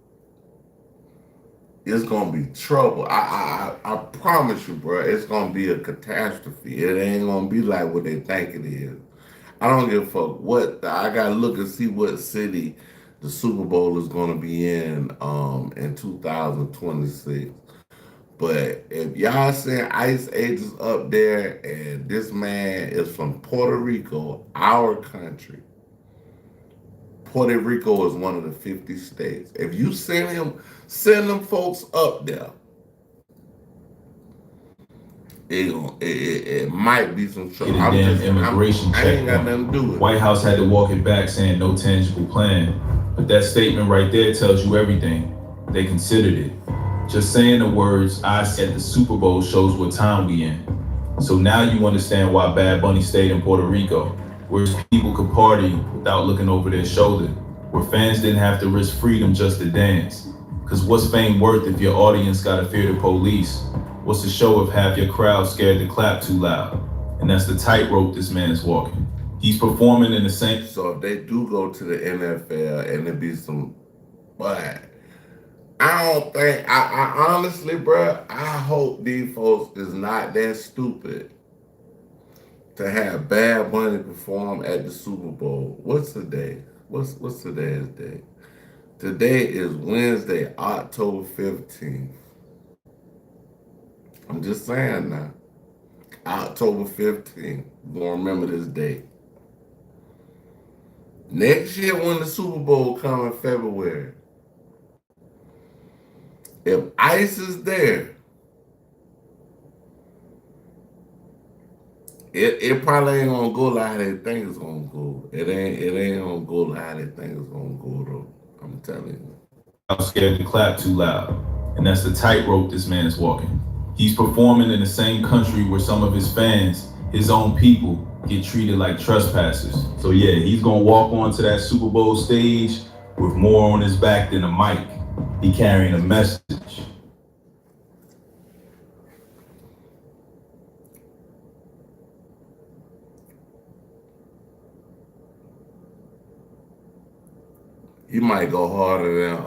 it's gonna be trouble. I promise you, bro. It's gonna be a catastrophe. It ain't gonna be like what they think it is. I don't give a fuck what. I gotta look and see what city the Super Bowl is gonna be in 2026. But if y'all send ICE agents up there, and this man is from Puerto Rico, our country. Puerto Rico is one of the 50 states. If you send them folks up there, it might be some trouble. Get a damn immigration check. I ain't got nothing to do with it. White House had to walk it back saying no tangible plan. But that statement right there tells you everything. They considered it. Just saying the words ICE at the Super Bowl shows what time we in. So now you understand why Bad Bunny stayed in Puerto Rico, where people could party without looking over their shoulder, where fans didn't have to risk freedom just to dance. Cause what's fame worth if your audience gotta fear the police? What's the show if half your crowd scared to clap too loud? And that's the tightrope this man's walking. He's performing in the same. So if they do go to the NFL and it be some, but I don't think, I honestly, bro, I hope these folks is not that stupid to have Bad Bunny perform at the Super Bowl. What's the day? What's today's date? Today is Wednesday, October 15th. I'm just saying now. October 15th. We're gonna remember this date. Next year when the Super Bowl comes in February, if ICE is there, it probably ain't gonna go like they think it's gonna go. It ain't gonna go like they think it's gonna go though. I'm telling you. I'm scared to clap too loud. And that's the tightrope this man's walking. He's performing in the same country where some of his fans, his own people, get treated like trespassers. So yeah, he's gonna walk onto that Super Bowl stage with more on his back than a mic. He carrying a message. He might go harder than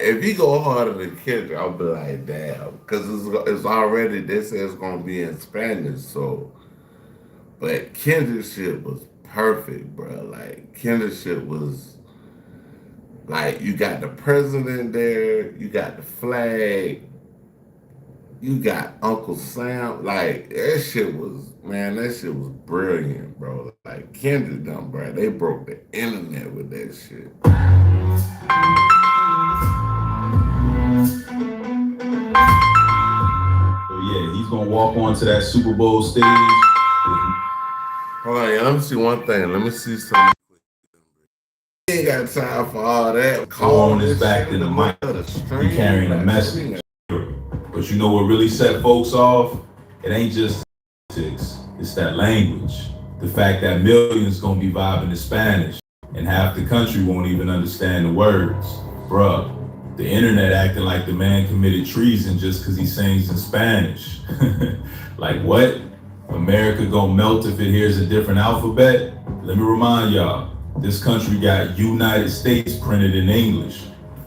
if he go harder than Kendrick, I'll be like, damn, because it's already, they say it's gonna be in Spanish. So, but Kendrick's shit was perfect, bro. Like Kendrick's shit was like, you got the president there, you got the flag, you got Uncle Sam. Like that shit was brilliant, bro. Like Kendrick done, bro. They broke the internet with that shit. So yeah, he's gonna walk onto that Super Bowl stage. Hold on, yeah, let me see one thing. Let me see something. He ain't got time for all that. More on his back than a mic. He carrying a message. But you know what really set folks off? It ain't just politics. It's that language. The fact that millions gonna be vibing to Spanish and half the country won't even understand the words. Bruh, the internet acting like the man committed treason just because he sings in Spanish. Like what? America gonna melt if it hears a different alphabet? Let me remind y'all, this country got United States printed in English,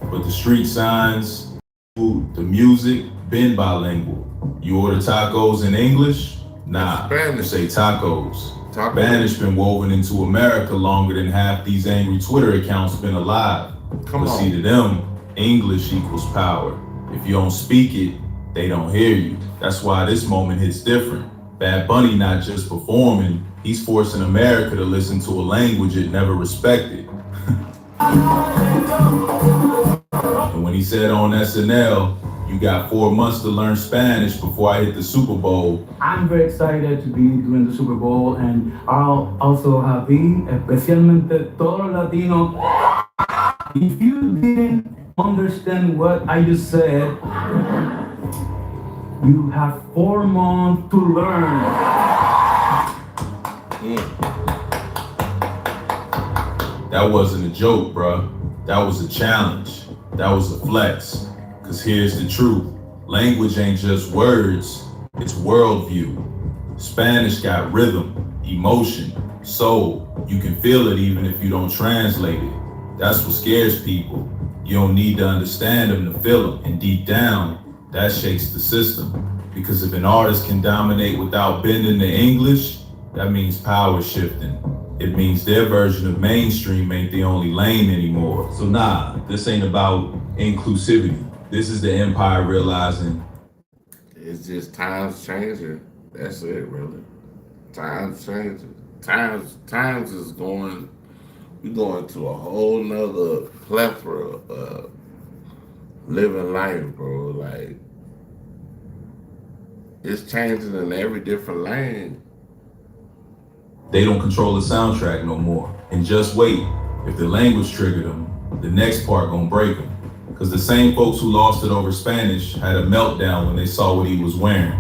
but the street signs, the music, been bilingual. You order tacos in English? Nah, you say tacos. Spanish been woven into America longer than half these angry Twitter accounts been alive. But see, to them, English equals power. If you don't speak it, they don't hear you. That's why this moment hits different. Bad Bunny not just performing, he's forcing America to listen to a language it never respected. And when he said on SNL, you got 4 months to learn Spanish before I hit the Super Bowl. I'm very excited to be doing the Super Bowl, and I'll also happy, especialmente todo latino. If you didn't understand what I just said, you have 4 months to learn. That wasn't a joke, bruh. That was a challenge. That was a flex. Cause here's the truth. Language ain't just words, it's worldview. Spanish got rhythm, emotion, soul. You can feel it even if you don't translate it. That's what scares people. You don't need to understand them to feel them. And deep down, that shakes the system. Because if an artist can dominate without bending to English, that means power shifting. It means their version of mainstream ain't the only lane anymore. So nah, this ain't about inclusivity. This is the empire realizing it's just times changing. That's it, really. Times changing. Times is going. We going to a whole nother plethora of living life, bro. Like it's changing in every different lane. they don't control the soundtrack no more. And just wait, if the language triggered them, the next part gonna break them. Because the same folks who lost it over Spanish had a meltdown when they saw what he was wearing.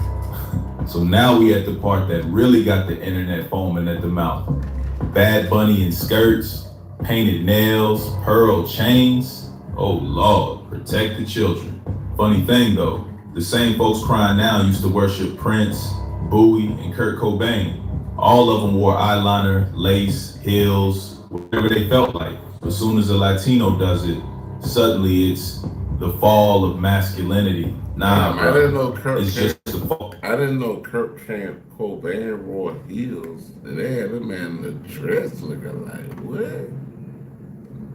So now we at the part that really got the internet foaming at the mouth. Bad Bunny in skirts, painted nails, pearl chains. Oh Lord, protect the children. Funny thing though, the same folks crying now used to worship Prince, Bowie, and Kurt Cobain. All of them wore eyeliner, lace, heels, whatever they felt like. As soon as a Latino does it, suddenly it's the fall of masculinity. Nah, bro. I didn't know Kurt. It's just the fall. I didn't know Kurt Cobain wore heels. They had him in the dress looking like what?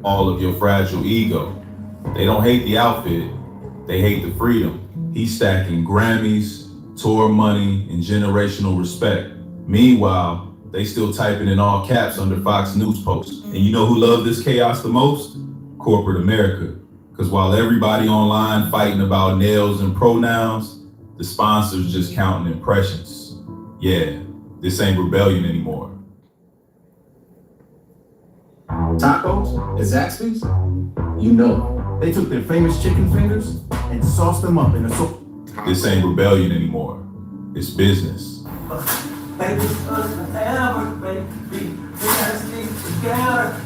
All of your fragile ego. They don't hate the outfit. They hate the freedom. He's stacking Grammys, tour money, and generational respect. Meanwhile, they still typing in all caps under Fox News posts. And you know who loved this chaos the most? Corporate America. Because while everybody online fighting about nails and pronouns, the sponsors just counting impressions. Yeah, this ain't rebellion anymore. Tacos at Zaxby's? You know, they took their famous chicken fingers and sauced them up in a This ain't rebellion anymore. It's business. Baby, us forever, baby. We gotta stick together,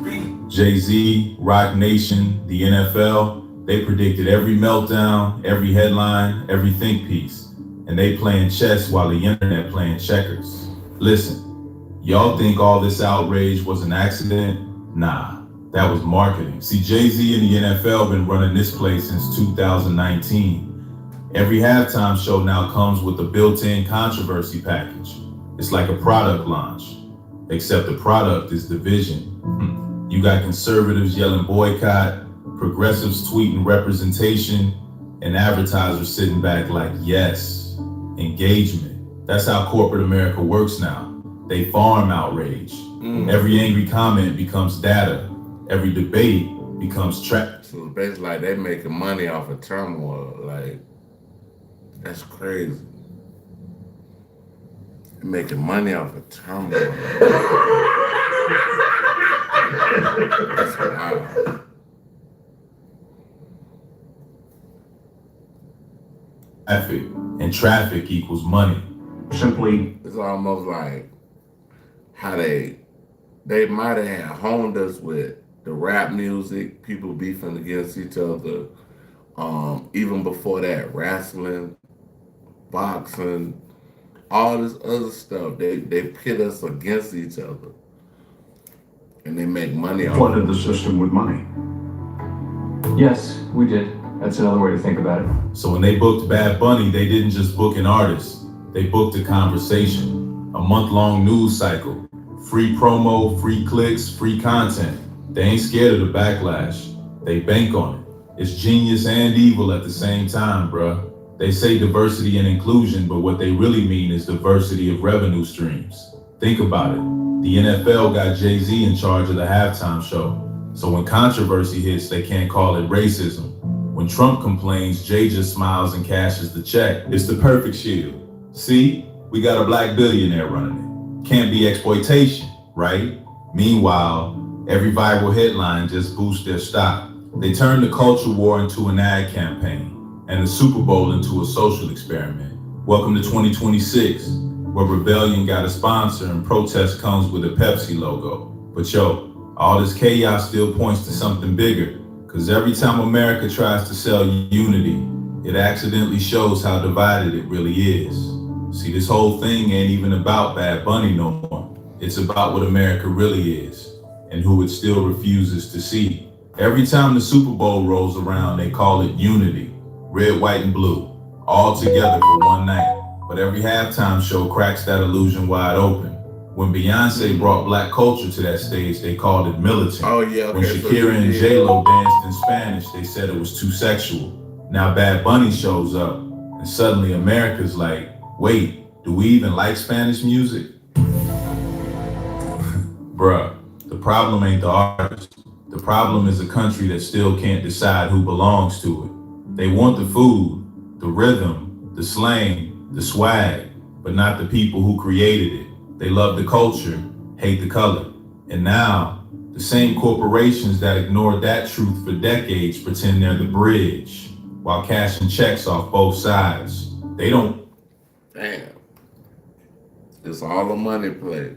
baby. Jay-Z, Rock Nation, the NFL, they predicted every meltdown, every headline, every think piece. And they playing chess while the internet playing checkers. Listen, y'all think all this outrage was an accident? Nah, that was marketing. See, Jay-Z and the NFL been running this place since 2019. Every halftime show now comes with a built-in controversy package. It's like a product launch, except the product is division. You got conservatives yelling boycott, progressives tweeting representation, and advertisers sitting back like, yes, engagement. That's how corporate America works now. They farm outrage. Every angry comment becomes data. Every debate becomes track. So basically, like, they making money off of turmoil. Like, that's crazy. They're making money off of turmoil. That's wild. Traffic, and traffic equals money. Simply, it's almost like how they might have had Hondas with the rap music, people beefing against each other. Even before that, wrestling, boxing, all this other stuff. They pit us against each other, and they make money off Flooded the system with money. Yes, we did. That's another way to think about it. So when they booked Bad Bunny, they didn't just book an artist. They booked a conversation, a month-long news cycle, free promo, free clicks, free content. They ain't scared of the backlash. They bank on it. It's genius and evil at the same time, bruh. They say diversity and inclusion, but what they really mean is diversity of revenue streams. Think about it. The NFL got Jay-Z in charge of the halftime show. So when controversy hits, they can't call it racism. When Trump complains, Jay just smiles and cashes the check. It's the perfect shield. See, we got a black billionaire running it. Can't be exploitation, right? Meanwhile, every viral headline just boosts their stock. They turned the culture war into an ad campaign and the Super Bowl into a social experiment. Welcome to 2026, where rebellion got a sponsor and protest comes with a Pepsi logo. But yo, all this chaos still points to something bigger. Because every time America tries to sell unity, it accidentally shows how divided it really is. See, this whole thing ain't even about Bad Bunny no more. It's about what America really is and who it still refuses to see. Every time the Super Bowl rolls around, they call it unity, red, white, and blue, all together for one night. But every halftime show cracks that illusion wide open. When Beyonce brought black culture to that stage, they called it militant. Oh, yeah, okay. When Shakira and J-Lo danced in Spanish, they said it was too sexual. Now Bad Bunny shows up, and suddenly America's like, wait, do we even like Spanish music? Bruh, the problem ain't the artist. The problem is a country that still can't decide who belongs to it. They want the food, the rhythm, the slang, the swag, but not the people who created it. They love the culture, hate the color. And now, the same corporations that ignored that truth for decades pretend they're the bridge, while cashing checks off both sides. They don't. Damn. It's all a money play.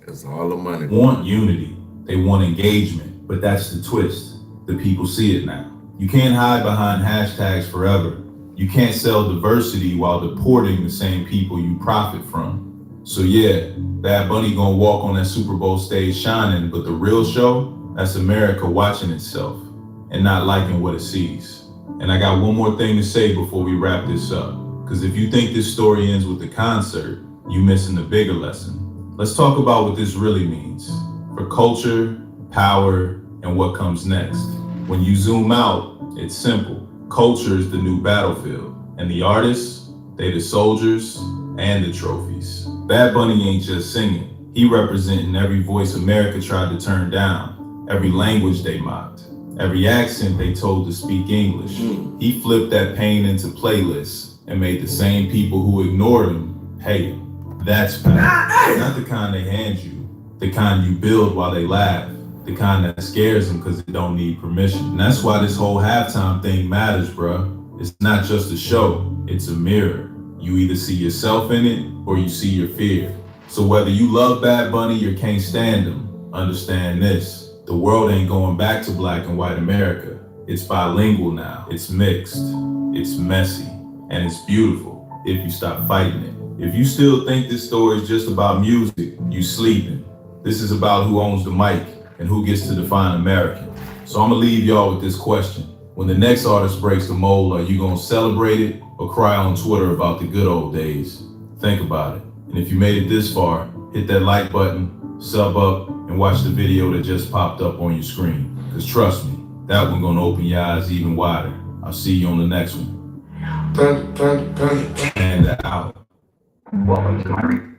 It's all a money play. Want unity. They want engagement. But that's the twist. The people see it now. You can't hide behind hashtags forever. You can't sell diversity while deporting the same people you profit from. So yeah, Bad Bunny gonna walk on that Super Bowl stage shining, but the real show, that's America watching itself and not liking what it sees. And I got one more thing to say before we wrap this up. Because if you think this story ends with the concert, you're missing the bigger lesson. Let's talk about what this really means for culture, power, and what comes next. When you zoom out, it's simple. Culture is the new battlefield, and the artists, they the soldiers and the trophies. Bad Bunny ain't just singing. He representing every voice America tried to turn down, every language they mocked, every accent they told to speak English. He flipped that pain into playlists and made the same people who ignored him hate him. That's bad. Not the kind they hand you, the kind you build while they laugh. The kind that scares them because it don't need permission. And that's why this whole halftime thing matters, bruh. It's not just a show, it's a mirror. You either see yourself in it or you see your fear. So whether you love Bad Bunny or can't stand him, understand this. The world ain't going back to black and white America. It's bilingual now. It's mixed. It's messy. And it's beautiful if you stop fighting it. If you still think this story is just about music, you sleeping. This is about who owns the mic and who gets to define American. So I'm gonna leave y'all with this question. When the next artist breaks the mold, are you gonna celebrate it or cry on Twitter about the good old days? Think about it. And if you made it this far, hit that like button, sub up, and watch the video that just popped up on your screen. Cause trust me, that one gonna open your eyes even wider. I'll see you on the next one. And out. Welcome to my read.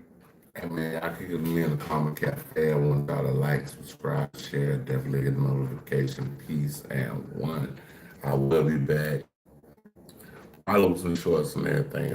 Hey man, I could get me in the Karma Cafe. I want y'all to like, subscribe, share, definitely get notification. Peace and one. I will be back. Follow some shorts and everything.